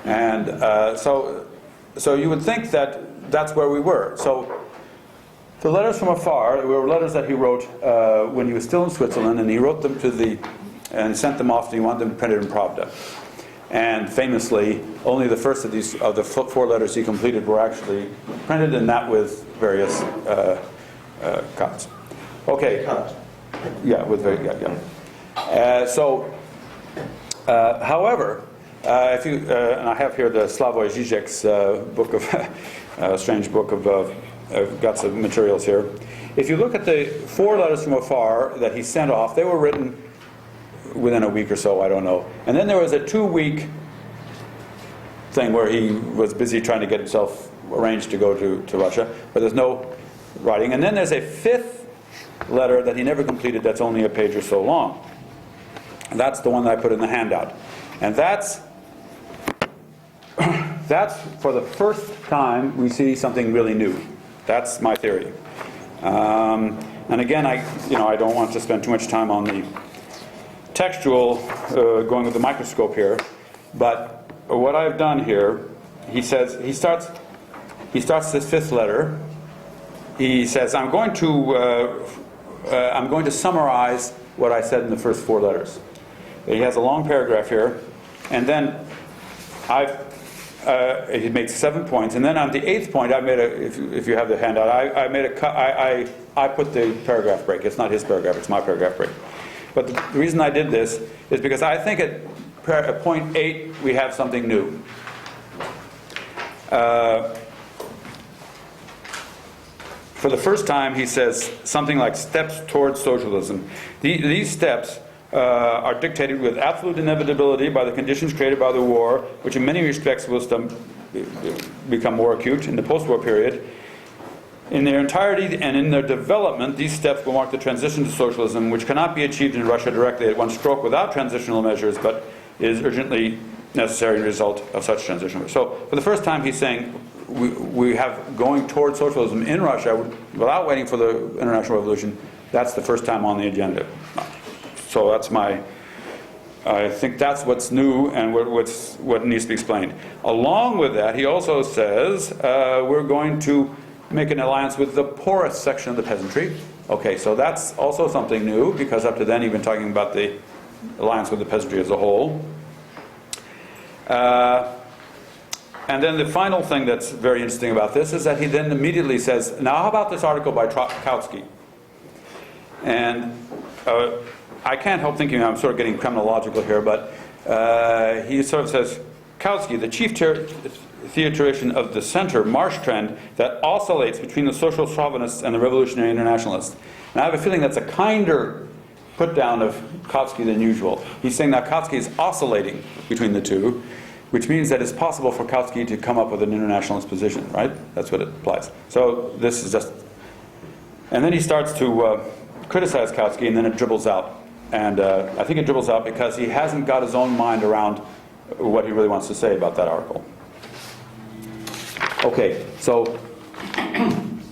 and so you would think that that's where we were. So the letters from afar were letters that he wrote when he was still in Switzerland, and he wrote them and sent them off, and he wanted them printed in Pravda. And famously, only the first of the four letters he completed were actually printed, and that with various cuts. Okay. Yeah, with very however, if you and I have here the Slavoj Žižek's book of strange book of I've got some materials here. If you look at the four letters from afar that he sent off, they were written within a week or so, I don't know. And then there was a 2-week thing where he was busy trying to get himself arranged to go to Russia, but there's no writing. And then there's a 5th letter that he never completed that's only a page or so long. And that's the one that I put in the handout. And that's for the first time we see something really new. That's my theory. And again, I don't want to spend too much time on the textual going with the microscope here, but what I've done here, he starts this 5th letter. He says, I'm going to summarize what I said in the first 4 letters. He has a long paragraph here, and then he makes 7 points, and then on the 8th point, I made if you have the handout, I made a cut. I put the paragraph break. It's not his paragraph; it's my paragraph break. But the reason I did this is because I think at point 8 we have something new. For the first time, he says something like steps towards socialism. These steps are dictated with absolute inevitability by the conditions created by the war, which in many respects will become more acute in the post-war period. In their entirety and in their development, these steps will mark the transition to socialism, which cannot be achieved in Russia directly at one stroke without transitional measures, but is urgently necessary result of such transition. So, for the first time, he's saying we have going toward socialism in Russia without waiting for the international revolution. That's the first time on the agenda. So that's my I think that's what's new and what needs to be explained. Along with that, he also says we're going to make an alliance with the poorest section of the peasantry. Okay, so that's also something new, because up to then he'd been talking about the alliance with the peasantry as a whole. And then the final thing that's very interesting about this is that he then immediately says, now how about this article by Kautsky? And I can't help thinking, I'm sort of getting chronological here, but he sort of says, Kautsky, the chief theoretician of the center march trend that oscillates between the social chauvinists and the revolutionary internationalists. And I have a feeling that's a kinder put down of Kautsky than usual. He's saying that Kautsky is oscillating between the two, which means that it's possible for Kautsky to come up with an internationalist position, right? That's what it implies. So this is just... And then he starts to criticize Kautsky, and then it dribbles out. And I think it dribbles out because he hasn't got his own mind around what he really wants to say about that article. Okay, so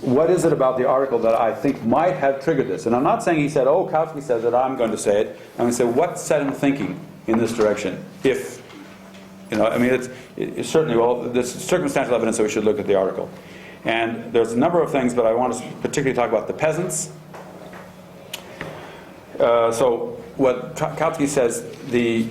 what is it about the article that I think might have triggered this? And I'm not saying he said, oh, Kautsky says it, I'm going to say it. I'm going to say, what set him thinking in this direction? If, you know, I mean, it's certainly, well, there's circumstantial evidence that we should look at the article. And there's a number of things, but I want to particularly talk about the peasants. So what Kautsky says, great.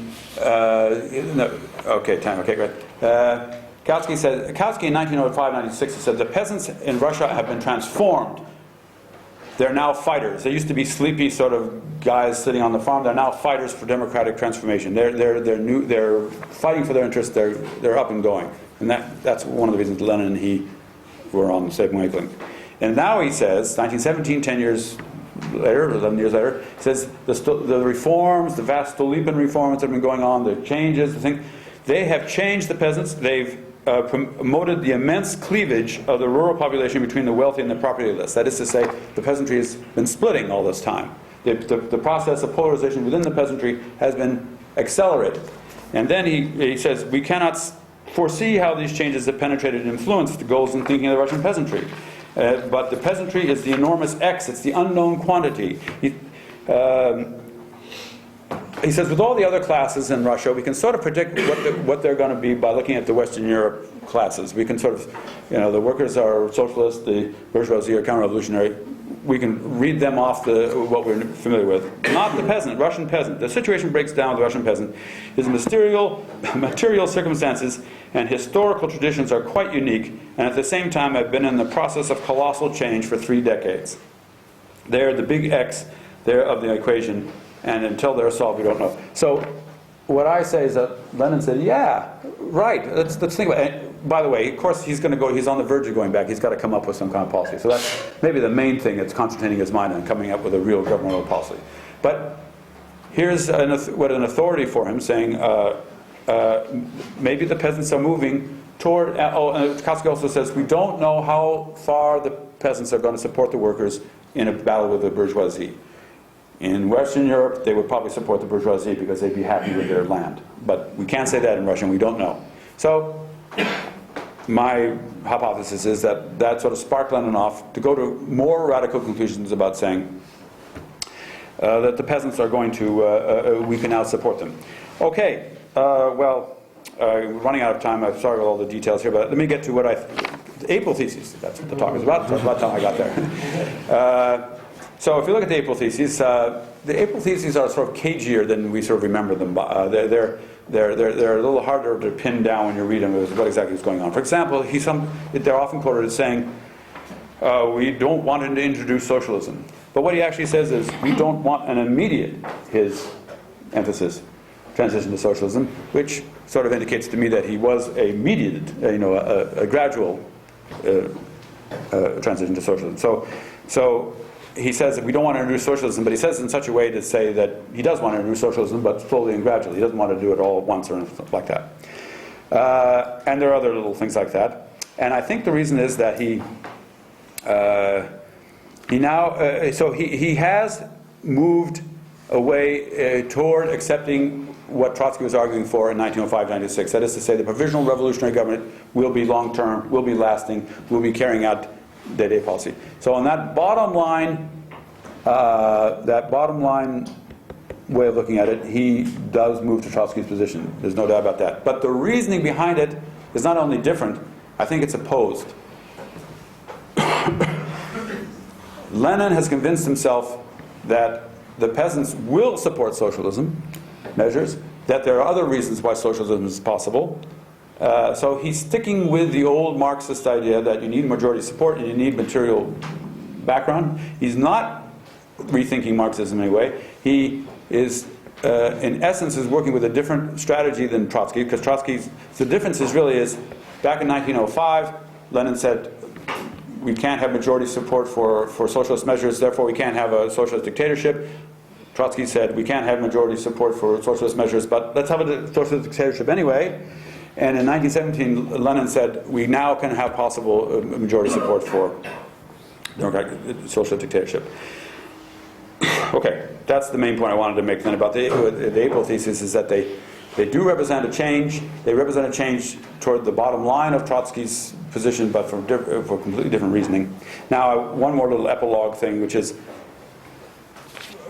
Kautsky in 1905-96, he said, the peasants in Russia have been transformed. They're now fighters. They used to be sleepy sort of guys sitting on the farm. They're now fighters for democratic transformation. They're fighting for their interests. They're up and going. And that's one of the reasons Lenin and he were on the same wavelength. And now he says, 1917, 10 years later, 11 years later, he says the reforms, the vast Stolypin reforms that have been going on, the changes, they have changed the peasants. They've promoted the immense cleavage of the rural population between the wealthy and the propertyless. That is to say, the peasantry has been splitting all this time. The process of polarization within the peasantry has been accelerated. And then he says, we cannot foresee how these changes have penetrated and influenced the goals and thinking of the Russian peasantry. But the peasantry is the enormous X, it's the unknown quantity. He says, with all the other classes in Russia, we can sort of predict what they're going to be by looking at the Western Europe classes. We can sort of, the workers are socialist, the bourgeoisie are counter-revolutionary. We can read them off what we're familiar with. Not the peasant, Russian peasant. The situation breaks down with the Russian peasant. His material circumstances and historical traditions are quite unique, and at the same time have been in the process of colossal change for 3 decades. They're the big X there of the equation, and until they're solved, we don't know. So what I say is that Lenin said, yeah, right, let's think about it. And by the way, of course, he's on the verge of going back. He's got to come up with some kind of policy. So that's maybe the main thing that's concentrating his mind on coming up with a real governmental policy. But here's what an authority for him saying, maybe the peasants are moving toward, Kautsky also says, we don't know how far the peasants are going to support the workers in a battle with the bourgeoisie. In Western Europe, they would probably support the bourgeoisie because they'd be happy with their land. But we can't say that in Russia, and we don't know. So my hypothesis is that sort of sparked Lenin off to go to more radical conclusions about saying that the peasants are going to, we can now support them. Okay, running out of time, I'm sorry about all the details here, but let me get to the April theses. That's what the talk is about. That's about the time I got there. So if you look at the April theses are sort of cagier than we sort of remember them. They're a little harder to pin down when you read them as what exactly is going on. For example, they're often quoted as saying, we don't want him to introduce socialism. But what he actually says is, we don't want an immediate, his emphasis, transition to socialism, which sort of indicates to me that he was a mediated, a gradual transition to socialism. So he says that we don't want to introduce socialism, but he says it in such a way to say that he does want to introduce socialism, but slowly and gradually. He doesn't want to do it all at once or anything like that. And there are other little things like that. And I think the reason is that he has moved away toward accepting what Trotsky was arguing for in 1905-96. That is to say, the provisional revolutionary government will be long-term, will be lasting, will be carrying out day-to-day policy. way of looking at it, he does move to Trotsky's position. There's no doubt about that. But the reasoning behind it is not only different, I think it's opposed. Lenin has convinced himself that the peasants will support socialism measures, that there are other reasons why socialism is possible. So he's sticking with the old Marxist idea that you need majority support and you need material background. He's not rethinking Marxism in any way. He is, in essence, is working with a different strategy than Trotsky, because Trotsky's, the difference is really is, back in 1905, Lenin said, we can't have majority support for socialist measures, therefore we can't have a socialist dictatorship. Trotsky said, we can't have majority support for socialist measures, but let's have a socialist dictatorship anyway. And in 1917, Lenin said, we now can have possible majority support for democratic socialist dictatorship. Okay, that's the main point I wanted to make then about the April thesis, is that they do represent a change. They represent a change toward the bottom line of Trotsky's position, but for completely different reasoning. Now, one more little epilogue thing, which is,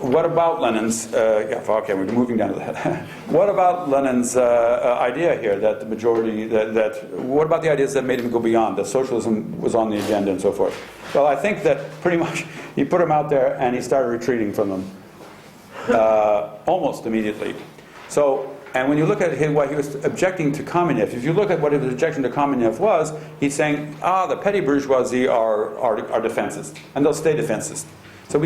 what about Lenin's, okay, we're moving down to that. What about Lenin's idea here that the majority, what about the ideas that made him go beyond, that socialism was on the agenda and so forth? Well, I think that pretty much he put them out there and he started retreating from them almost immediately. So, and when you look at him, what he was objecting to Kamenev, if you look at what his objection to Kamenev was, he's saying, the petty bourgeoisie are defensist, and they'll stay defensist. So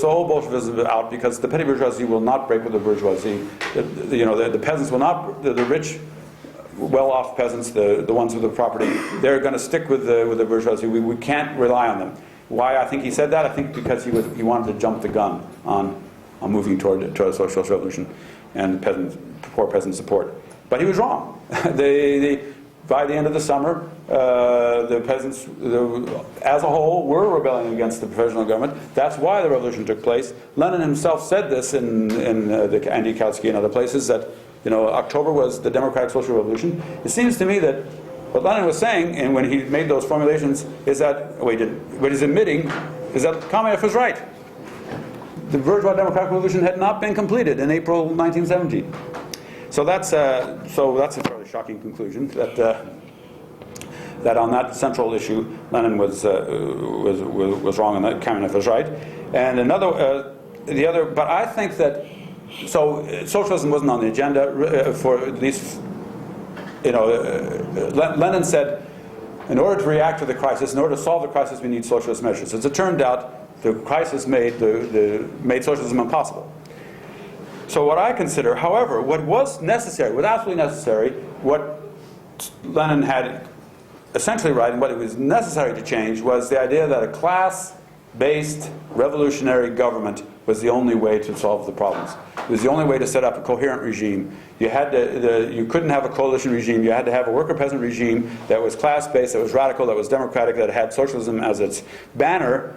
all Bolshevism is out because the petty bourgeoisie will not break with the bourgeoisie. The peasants will not, the rich, well-off peasants, the ones with the property, they're going to stick with the bourgeoisie. We can't rely on them. Why I think he said that? I think because he wanted to jump the gun on moving toward a socialist revolution and poor peasant support. But he was wrong. By the end of the summer, the peasants, as a whole, were rebelling against the provisional government. That's why the revolution took place. Lenin himself said this in the Andy Kautsky and other places, that October was the democratic social revolution. It seems to me that what Lenin was saying, and when he made those formulations, is that what he's admitting is that Kamenev was right. The bourgeois democratic revolution had not been completed in April 1917. So that's a fairly shocking conclusion, that on that central issue, Lenin was wrong and that Kamenev was right. And but I think that, so socialism wasn't on the agenda for at least, Lenin said, in order to react to the crisis, in order to solve the crisis, we need socialist measures. As it turned out, the crisis made socialism impossible. So what I consider, however, what was necessary, what absolutely necessary, what Lenin had essentially right, and what it was necessary to change, was the idea that a class-based revolutionary government was the only way to solve the problems. It was the only way to set up a coherent regime. You couldn't have a coalition regime. You had to have a worker-peasant regime that was class-based, that was radical, that was democratic, that had socialism as its banner,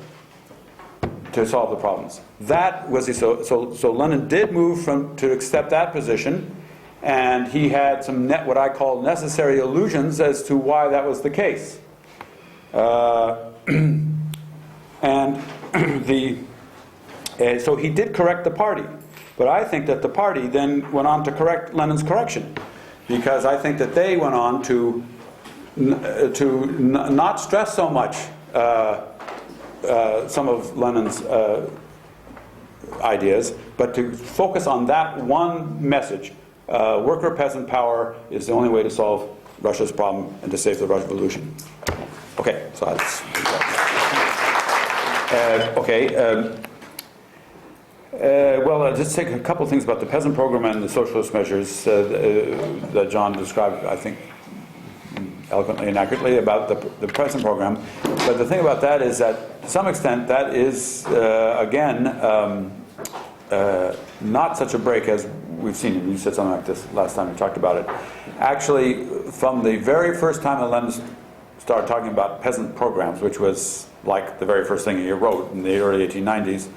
to solve the problems. That was so Lenin did move to accept that position, and he had some what I call necessary illusions as to why that was the case. So he did correct the party, but I think that the party then went on to correct Lenin's correction, because I think that they went on to not stress so much some of Lenin's ideas, but to focus on that one message. Worker-peasant power is the only way to solve Russia's problem and to save the Russian Revolution. Okay, so that's... Well, just take a couple of things about the peasant program and the socialist measures that John described, I think, eloquently and accurately about the present program. But the thing about that is that, to some extent, that is, again, not such a break as we've seen. You said something like this last time we talked about it. Actually, from the very first time that Lenin started talking about peasant programs, which was like the very first thing he wrote in the early 1890s,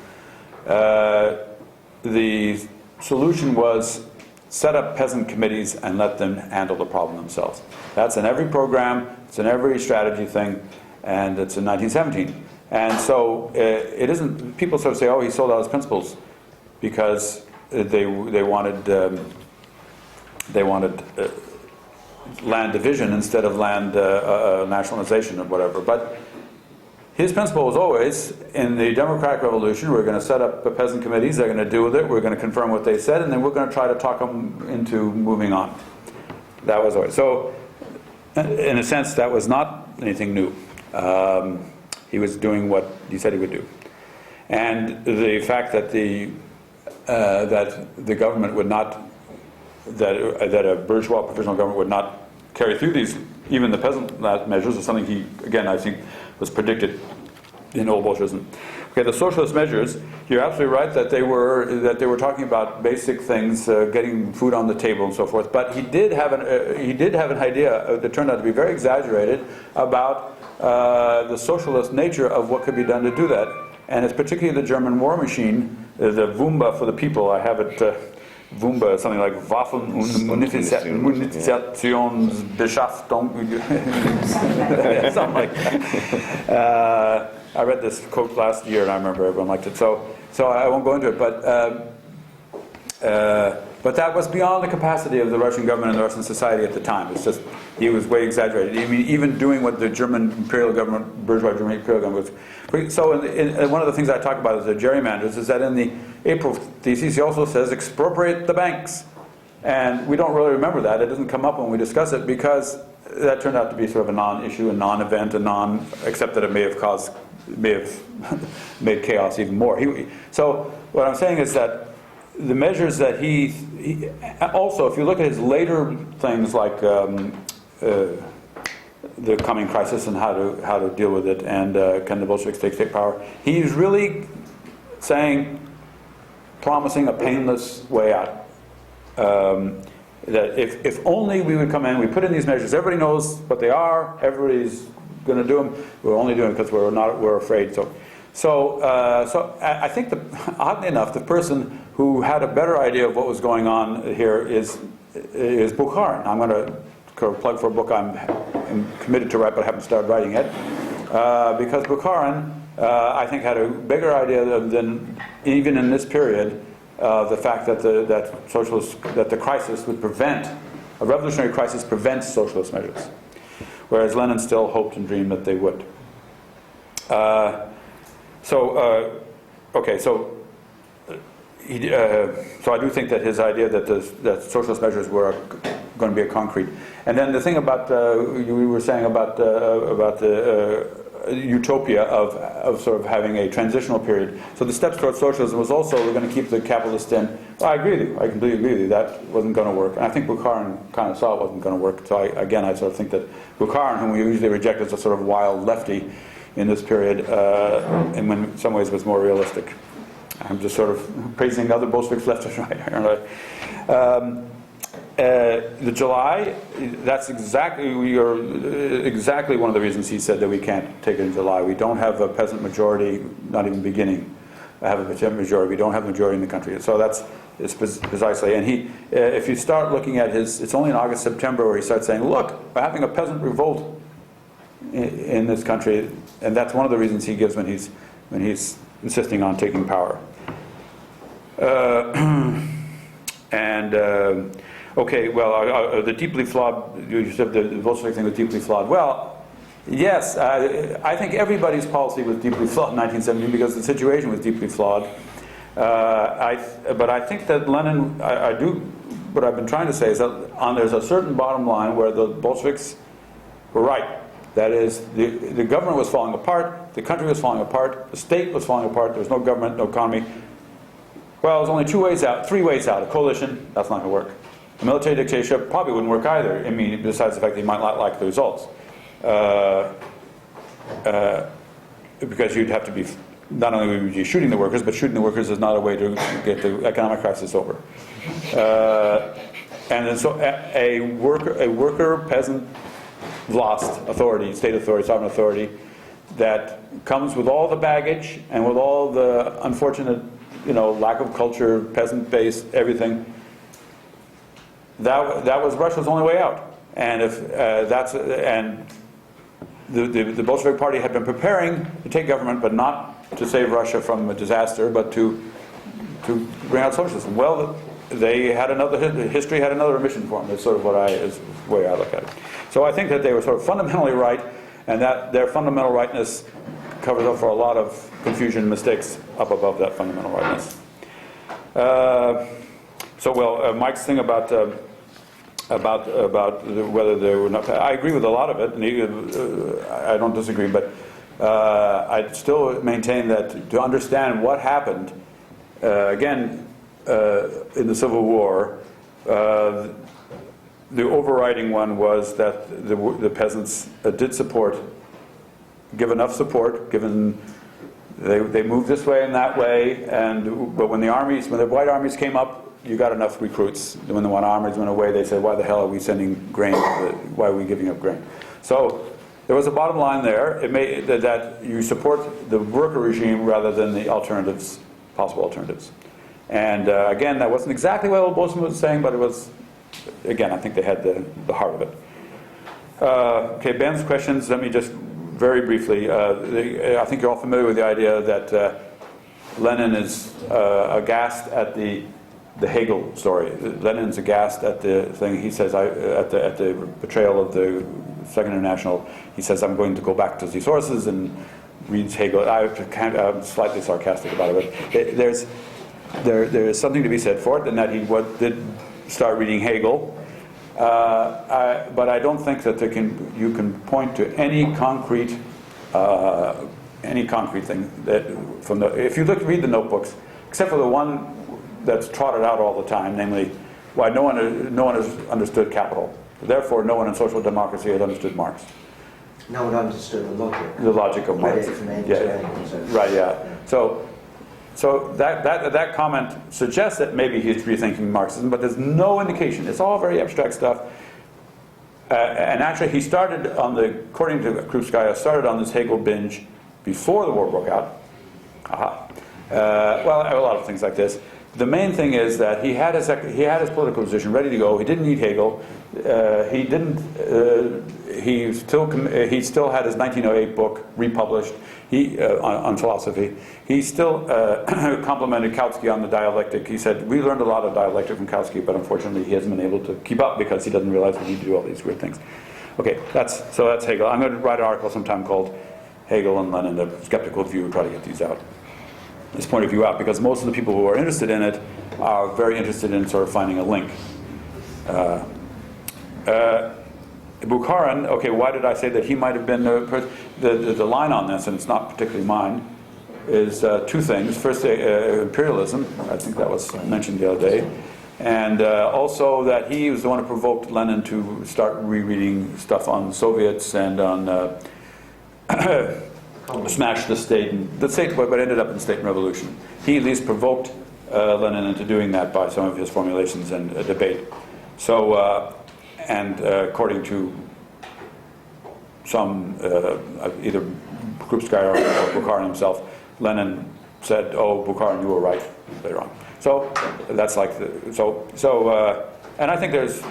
the solution was set up peasant committees and let them handle the problem themselves. That's in every program, it's in every strategy thing, and it's in 1917. And so it isn't, people sort of say, oh, he sold out his principles, because they wanted land division instead of land nationalization or whatever. But his principle was always, in the democratic revolution, we're going to set up peasant committees, they're going to deal with it, we're going to confirm what they said, and then we're going to try to talk them into moving on. That was always. So, in a sense, that was not anything new. He was doing what he said he would do. And the fact that the government would not, that a bourgeois provisional government would not carry through these, even the peasant measures, is something he, again, I think, was predicted in old Bolshevism. Okay, the socialist measures, you're absolutely right that they were talking about basic things, getting food on the table and so forth. But he did have an idea that turned out to be very exaggerated about the socialist nature of what could be done to do that. And it's particularly the German war machine, the Wumba for the people. I have it, Wumba, something like Waffen- und Munitionsbeschaffung. Something like that. I read this quote last year and I remember everyone liked it. So I won't go into it, but that was beyond the capacity of the Russian government and the Russian society at the time. It's just, he was way exaggerated. I mean, even doing what the German imperial government, bourgeois German imperial government was. So in one of the things I talk about is the gerrymanders, is that in the April thesis he also says expropriate the banks. And we don't really remember that. It doesn't come up when we discuss it because that turned out to be sort of a non-issue, a non-event, except that it may have made chaos even more. So what I'm saying is that the measures that he also, if you look at his later things like the coming crisis and how to deal with it, and can the Bolsheviks take power, he's really promising a painless way out. That if only we would come in, we put in these measures, everybody knows what they are, everybody's going to do them, we're only doing it because we're afraid. So I think, oddly enough, the person who had a better idea of what was going on here is Bukharin. I'm going to plug for a book I'm committed to write, but haven't started writing yet, because Bukharin, I think, had a bigger idea than even in this period, the fact that the crisis would prevent, a revolutionary crisis prevents socialist measures, whereas Lenin still hoped and dreamed that they would. So I do think that his idea that socialist measures were going to be a concrete. And then the thing about you were saying about the utopia of sort of having a transitional period. So the steps towards socialism was also, we're going to keep the capitalists in. Well, I agree with you. I completely agree with you. That wasn't going to work. And I think Bukharin kind of saw it wasn't going to work. So I sort of think that Bukharin, whom we usually reject as a sort of wild lefty in this period, in some ways was more realistic. I'm just sort of praising other Bolsheviks left and right, aren't I? The July, that's exactly one of the reasons he said that we can't take it in July. We don't have a peasant majority, not even beginning. Have a peasant majority. We don't have a majority in the country. So it's precisely. And if you start looking at it's only in August, September where he starts saying, look, we're having a peasant revolt in this country, and that's one of the reasons he gives when he's insisting on taking power. Okay, well, the deeply flawed, you said the Bolshevik thing was deeply flawed. Well, yes, I think everybody's policy was deeply flawed in 1917 because the situation was deeply flawed. But I think that Lenin, what I've been trying to say is that there's a certain bottom line where the Bolsheviks were right. That is, the government was falling apart, the country was falling apart, the state was falling apart, there was no government, no economy. Well, there's only three ways out. A coalition, that's not going to work. A military dictatorship probably wouldn't work either. I mean, besides the fact that you might not like the results. Because you'd have to be, not only would you be shooting the workers, but shooting the workers is not a way to get the economic crisis over. And then so a worker peasant lost authority, state authority, sovereign authority, that comes with all the baggage and with all the unfortunate, lack of culture, peasant base, everything. That was Russia's only way out. And the Bolshevik Party had been preparing to take government, but not to save Russia from a disaster, but to to bring out socialism? Well, they had history had another mission for them. That's sort of is the way I look at it. So I think that they were sort of fundamentally right, and that their fundamental rightness covers up for a lot of confusion and mistakes up above that fundamental rightness. Mike's thing about whether they were not, I agree with a lot of it, and I don't disagree, but I still maintain that to understand what happened, in the Civil War, the overriding one was that the peasants did give enough support, given they moved this way and that way, but when the white armies came up, you got enough recruits. When the white armies went away, they said, why the hell are we sending grain? Why are we giving up grain? So there was a bottom line there. It made that you support the worker regime rather than the possible alternatives. And again, that wasn't exactly what Boltzmann was saying, but it was, again, I think they had the heart of it. Okay, Ben's questions, let me just very briefly, I think you're all familiar with the idea that Lenin is aghast at the Hegel story. Lenin's aghast at the thing. He says, at the betrayal of the Second International, he says, I'm going to go back to the sources, and reads Hegel. I'm slightly sarcastic about it, but there is something to be said for it, and that he did start reading Hegel. But I don't think that you can point to any concrete thing that if you read the notebooks, except for the one that's trotted out all the time, namely, why no one has understood capital. Therefore, no one in social democracy has understood Marx. No one understood the logic. The logic of Marx. Right. Yeah. So that comment suggests that maybe he's rethinking Marxism, but there's no indication. It's all very abstract stuff. And actually, he started according to Krupskaya, started on this Hegel binge before the war broke out. Well, a lot of things like this. The main thing is that he had his political position ready to go. He didn't need Hegel. He still had his 1908 book republished. On philosophy. He still complimented Kautsky on the dialectic. He said, we learned a lot of dialectic from Kautsky, but unfortunately he hasn't been able to keep up because he doesn't realize we need to do all these weird things. Okay, that's Hegel. I'm going to write an article sometime called Hegel and Lenin, the skeptical view, try to get this point of view out, because most of the people who are interested in it are very interested in sort of finding a link. Bukharin, okay, why did I say that he might have been the line on this, and it's not particularly mine, is two things. First, imperialism. I think that was mentioned the other day. And also that he was the one who provoked Lenin to start rereading stuff on Soviets and on smash the state, but ended up in state and revolution. He at least provoked Lenin into doing that by some of his formulations and debate. So, and according to some, either Krupskaya or Bukharin himself, Lenin said, "Oh, Bukharin, you were right," later on. So that's like and I think there's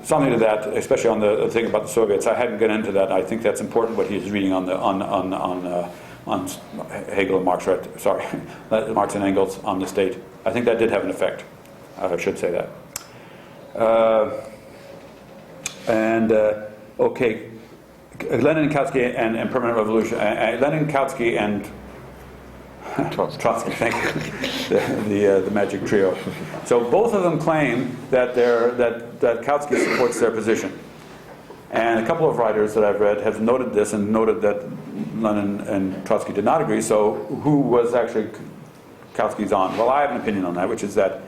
something to that, especially on the thing about the Soviets. I hadn't gotten into that. I think that's important what he's reading on Hegel and Marx. Sorry, Marx and Engels on the state. I think that did have an effect. I should say that. Okay, Lenin, Kautsky, and permanent revolution. Lenin, Kautsky, and Trotsky. Thank you. The magic trio. So both of them claim that Kautsky supports their position, and a couple of writers that I've read have noted this and noted that Lenin and Trotsky did not agree. So who was actually Kautsky's on? Well, I have an opinion on that, which is that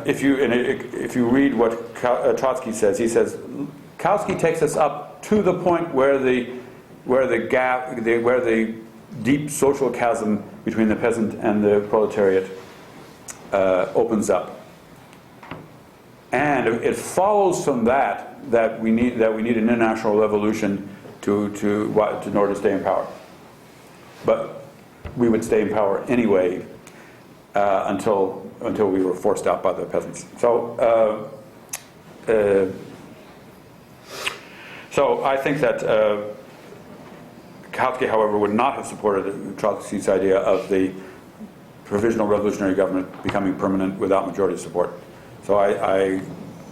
if you read what Trotsky says, he says Kautsky takes us up to the point where the deep social chasm between the peasant and the proletariat opens up, and it follows from that we need an international revolution in order to stay in power. But we would stay in power anyway until we were forced out by the peasants. So I think that Kautsky, however, would not have supported Trotsky's idea of the provisional revolutionary government becoming permanent without majority support. So I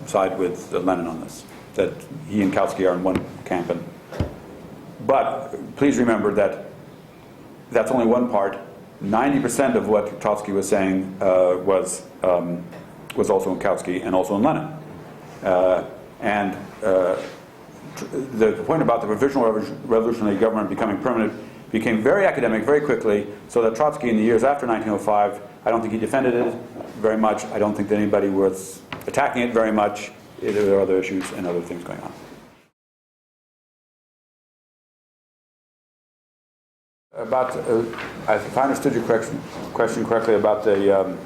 side with Lenin on this, that he and Kautsky are in one camp. But please remember that that's only one part. 90% of what Trotsky was saying was also in Kautsky and also in Lenin. The point about the provisional revolutionary government becoming permanent became very academic very quickly, so that Trotsky in the years after 1905, I don't think he defended it very much. I don't think that anybody was attacking it very much. There were other issues and other things going on. About, if I understood your question correctly about and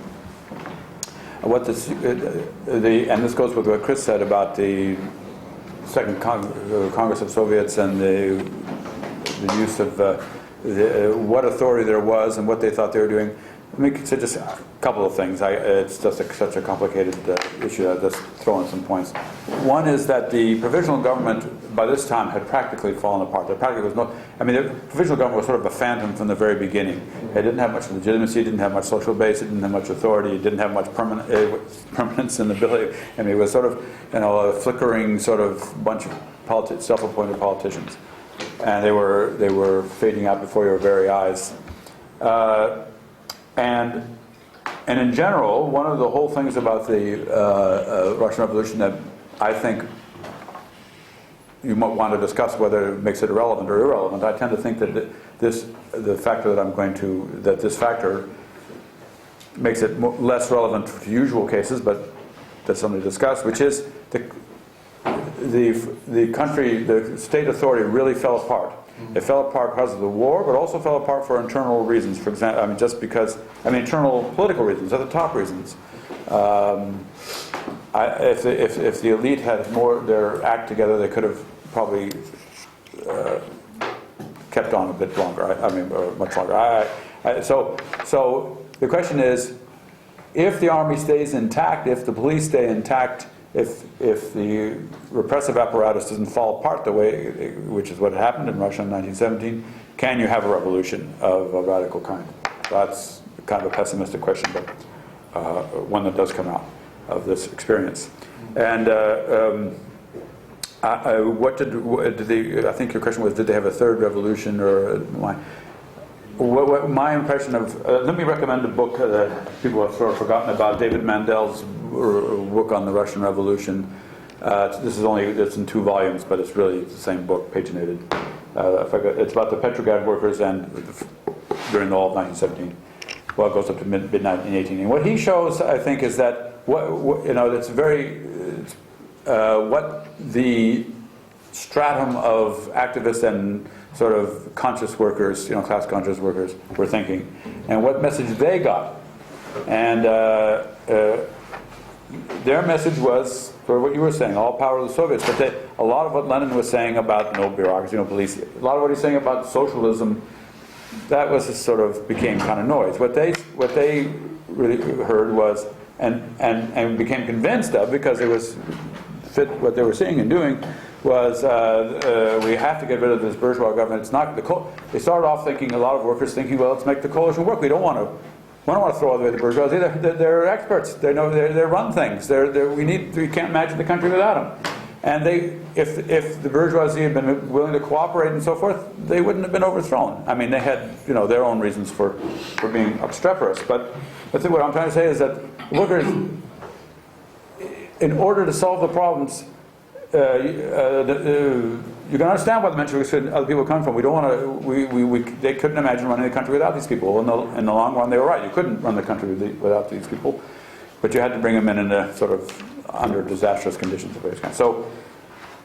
this goes with what Chris said about the Second Congress of Soviets and the use of what authority there was and what they thought they were doing. Let me say just a couple of things. It's just such a complicated issue. I'll just throw in some points. One is that the provisional government by this time had practically fallen apart. There practically was no. I mean, the provisional government was sort of a phantom from the very beginning. It didn't have much legitimacy. It didn't have much social base. It didn't have much authority. It didn't have much permanence in the ability. I mean, it was sort of a flickering sort of bunch of self-appointed politicians, and they were fading out before your very eyes. And in general, one of the whole things about the Russian Revolution that I think you might want to discuss whether it makes it relevant or irrelevant. I tend to think that this factor makes it less relevant to usual cases, but that's something to discuss, which is the state authority really fell apart. It fell apart because of the war, but also fell apart for internal reasons. For example, internal political reasons, are the top reasons. If the elite had more their act together, they could have probably kept on a bit longer. Much longer. So the question is, if the army stays intact, if the police stay intact, if the repressive apparatus doesn't fall apart the way, which is what happened in Russia in 1917, can you have a revolution of a radical kind? That's kind of a pessimistic question, but one that does come out of this experience. And I think your question was, did they have a third revolution or why? What my impression of, let me recommend a book that people have sort of forgotten about, David Mandel's book on the Russian Revolution. It's in 2 volumes, but it's really the same book, paginated. It's about the Petrograd workers and during all of 1917. Well, it goes up to mid-1918. And what he shows, I think, is that what the stratum of activists and sort of conscious workers, class conscious workers, were thinking, and what message they got. And their message was, for what you were saying, all power to the Soviets. But a lot of what Lenin was saying about no bureaucracy, no police, a lot of what he's saying about socialism, that was sort of became kind of noise. What they really heard was, and became convinced of, because it was fit what they were seeing and doing, was we have to get rid of this bourgeois government. It's not they started off thinking, a lot of workers thinking, well, let's make the coalition work. We don't want to throw away the bourgeoisie. They're experts. They know they run things. We can't imagine the country without them. And if the bourgeoisie had been willing to cooperate and so forth, they wouldn't have been overthrown. I mean, they had their own reasons for being obstreperous. But I think what I'm trying to say is that workers, in order to solve the problems, you can understand why the Mensheviks and other people come from. We don't want to. They couldn't imagine running the country without these people. In the long run, they were right. You couldn't run the country without these people, but you had to bring them in a sort of under disastrous conditions of various kinds. So,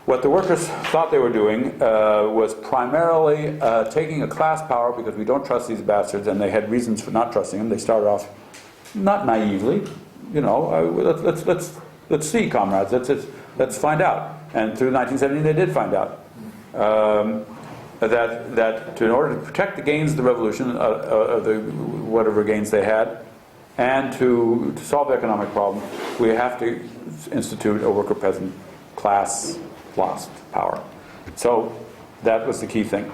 what the workers thought they were doing was primarily taking a class power, because we don't trust these bastards, and they had reasons for not trusting them. They started off not naively, let's see, comrades. Let's find out. And through 1917, they did find out that in order to protect the gains of the revolution, whatever gains they had, and to solve the economic problem, we have to institute a worker-peasant class lost power. So that was the key thing.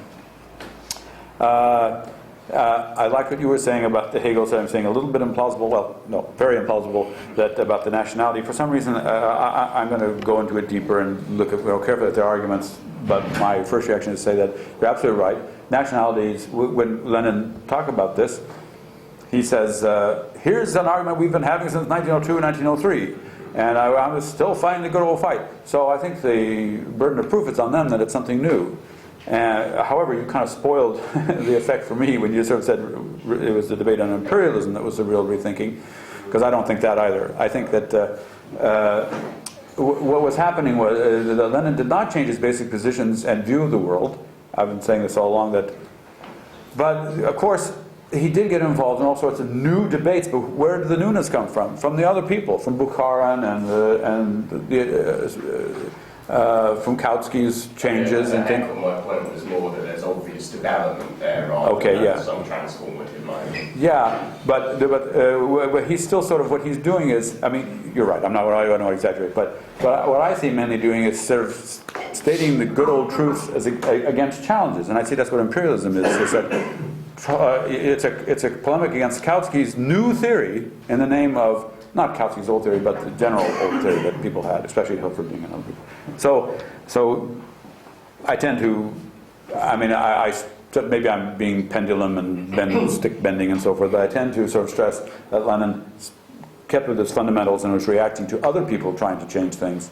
I like what you were saying about the Hegel saying a little bit implausible, well, no, very implausible, that about the nationality. For some reason, I'm going to go into it deeper and look at carefully at their arguments, but my first reaction is to say that you're absolutely right. Nationalities, when Lenin talked about this, he says, here's an argument we've been having since 1902 and 1903. And I was still fighting the good old fight. So I think the burden of proof is on them that it's something new. However, you kind of spoiled the effect for me when you sort of said it was the debate on imperialism that was the real rethinking, because I don't think that either. I think that what was happening was that Lenin did not change his basic positions and view of the world. I've been saying this all along. But of course, he did get involved in all sorts of new debates, but where did the newness come from? From the other people, from Bukharin from Kautsky's changes and things. My point was more that there's obvious development there, some transformative moment. Yeah, but he's still sort of, what he's doing is, I mean, you're right, I don't want to exaggerate, but what I see mainly doing is sort of stating the good old truth as against challenges, and I see that's what imperialism is that it's a polemic against Kautsky's new theory in the name of, not Kautsky's old theory, but the general old theory that people had, especially Hilferding and other people. So I tend to, maybe I'm being pendulum and stick bending and so forth, but I tend to sort of stress that Lenin kept with his fundamentals and was reacting to other people trying to change things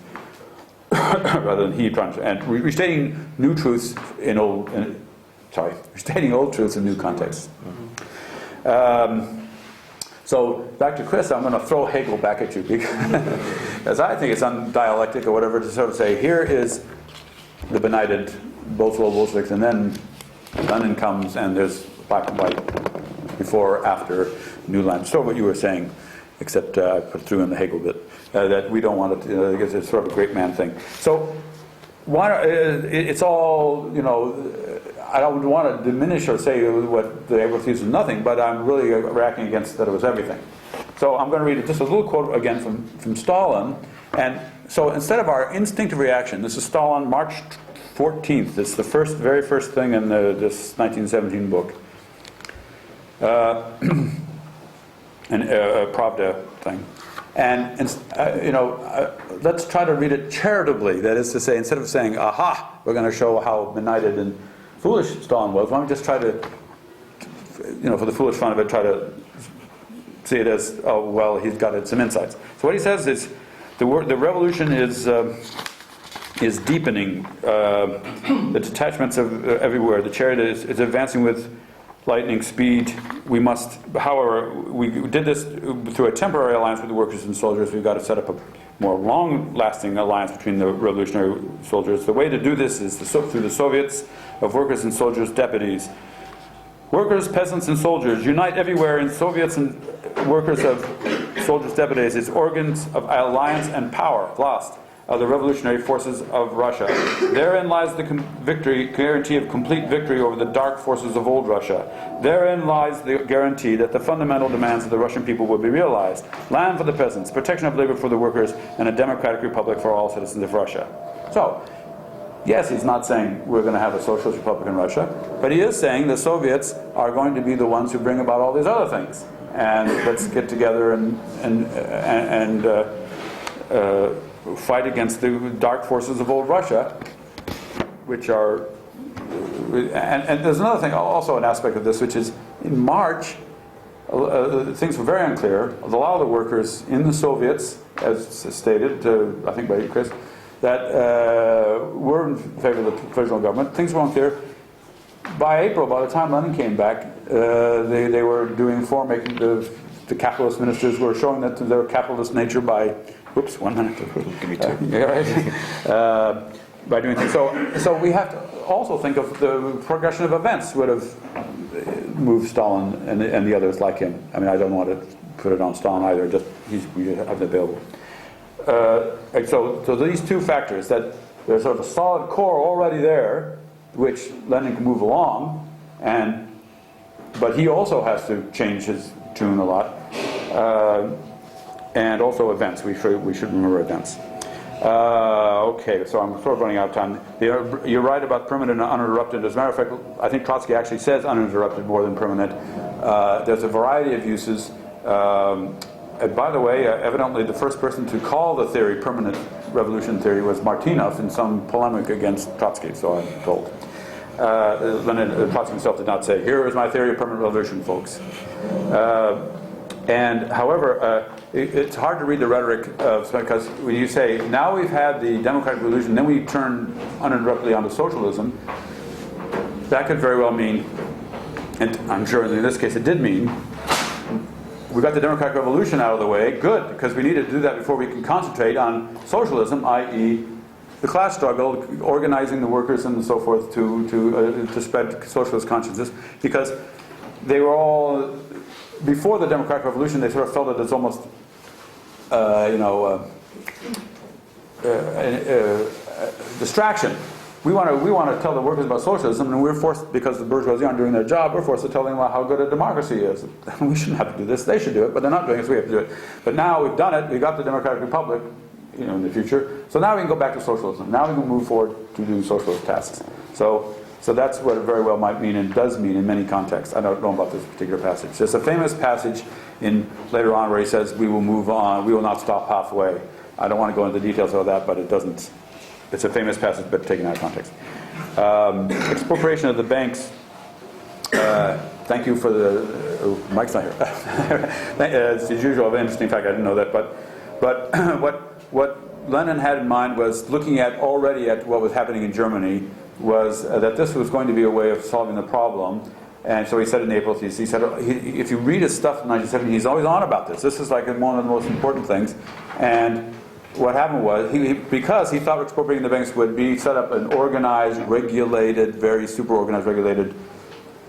rather than he trying to, and restating new truths restating old truths in new contexts. So back to Chris, I'm going to throw Hegel back at you because I think it's dialectic or whatever to sort of say, here is the benighted both world Bolsheviks, and then Lenin comes and there's black and white before or after New Line. So what you were saying, except I put through in the Hegel bit, that we don't want it, because it's sort of a great man thing. So it's all, I don't want to diminish or say what the Hegel thesis is nothing, but I'm really reacting against that it was everything. So I'm going to read just a little quote again from Stalin. And so instead of our instinctive reaction, this is Stalin, March 14th. It's the very first thing in this 1917 book. Pravda thing. And let's try to read it charitably. That is to say, instead of saying, aha, we're going to show how benighted and foolish Stalin was, why don't we just try to, for the foolish fun of it, try to see it as, oh, well, he's got some insights. So what he says is, the revolution is deepening. The detachments of everywhere. The chariot is advancing with lightning speed. We must, however, we did this through a temporary alliance with the workers and soldiers. We've got to set up a more long-lasting alliance between the revolutionary soldiers. The way to do this is through the Soviets of Workers and Soldiers Deputies. Workers, peasants, and soldiers unite everywhere in Soviets and Workers of Soldiers Deputies as organs of alliance and power, Vlast, of the revolutionary forces of Russia. Therein lies the guarantee of complete victory over the dark forces of old Russia. Therein lies the guarantee that the fundamental demands of the Russian people will be realized. Land for the peasants, protection of labor for the workers, and a democratic republic for all citizens of Russia. So, yes, he's not saying we're going to have a socialist republic in Russia, but he is saying the Soviets are going to be the ones who bring about all these other things. And let's get together and fight against the dark forces of old Russia, which are, and there's another thing, also an aspect of this, which is in March, things were very unclear. A lot of the workers in the Soviets, as stated, I think by Chris, that were in favor of the provisional government. Things were unclear. By April, by the time Lenin came back, they were doing making the capitalist ministers were showing that their capitalist nature by, whoops, 1 minute. Give me two. By doing things. So we have to also think of the progression of events would have moved Stalin and the others like him. I mean, I don't want to put it on Stalin either. Just we have it available. So these two factors, that there's sort of a solid core already there, which Lenin can move along, but he also has to change his tune a lot, and also events. We should remember events. Okay, so I'm sort of running out of time. You're right about permanent and uninterrupted. As a matter of fact, I think Trotsky actually says uninterrupted more than permanent. There's a variety of uses. And by the way, evidently the first person to call the theory permanent revolution theory was Martynov in some polemic against Trotsky, so I'm told. Trotsky himself did not say, "Here is my theory of permanent revolution, folks." And however, it's hard to read the rhetoric because when you say, now we've had the democratic revolution, then we turn uninterruptedly onto socialism, that could very well mean, and I'm sure in this case it did mean, we got the democratic revolution out of the way, good, because we need to do that before we can concentrate on socialism, i.e. the class struggle, organizing the workers and so forth to spread socialist consciousness, because they were all, before the democratic revolution, they sort of felt it as almost, distraction. We want to tell the workers about socialism, and we're forced, because the bourgeoisie aren't doing their job, we're forced to tell them about how good a democracy is. We shouldn't have to do this. They should do it, but they're not doing it, so we have to do it. But now we've done it. We got the democratic republic, in the future. So now we can go back to socialism. Now we can move forward to do socialist tasks. So that's what it very well might mean, and does mean in many contexts. I don't know about this particular passage. There's a famous passage later on where he says, "We will move on. We will not stop halfway." I don't want to go into the details of that, but it doesn't. It's a famous passage, but taken out of context. Expropriation of the banks. Thank you for the. Mike's not here. It's as usual, an interesting fact. I didn't know that, but what Lenin had in mind was looking already at what was happening in Germany. Was that this was going to be a way of solving the problem, and so he said in the April thesis, he said, if you read his stuff in 1970, he's always on about this. This is like one of the most important things, and what happened was, because he thought expropriating the banks would set up an organized, regulated, very super organized, regulated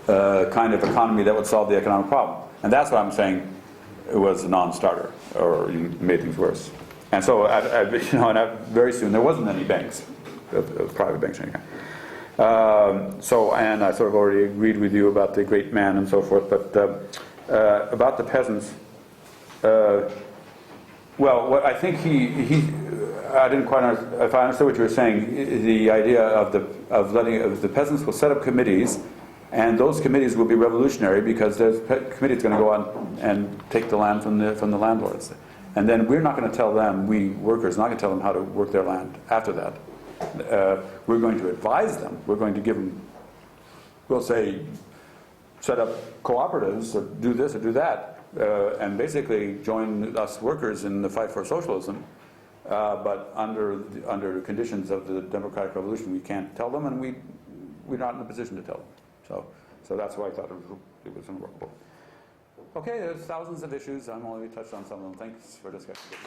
kind of economy that would solve the economic problem. And that's why I'm saying it was a non-starter, or made things worse. And so, very soon there wasn't any banks, private banks or any kind. And I sort of already agreed with you about the great man and so forth, but about the peasants. Well, what I think I didn't quite understand. If I understood what you were saying, the idea of the peasants will set up committees, and those committees will be revolutionary because there's committee that's going to go on and take the land from the landlords, and then we're not going to tell them, we workers, not going to tell them how to work their land after that. We're going to advise them. We're going to give them. We'll say, set up cooperatives, or do this or do that. And basically join us workers in the fight for socialism, but under conditions of the democratic revolution, we can't tell them, and we're not in a position to tell them. So that's why I thought it was unworkable. Okay, there's thousands of issues. I'm only touched on some of them. Thanks for discussing.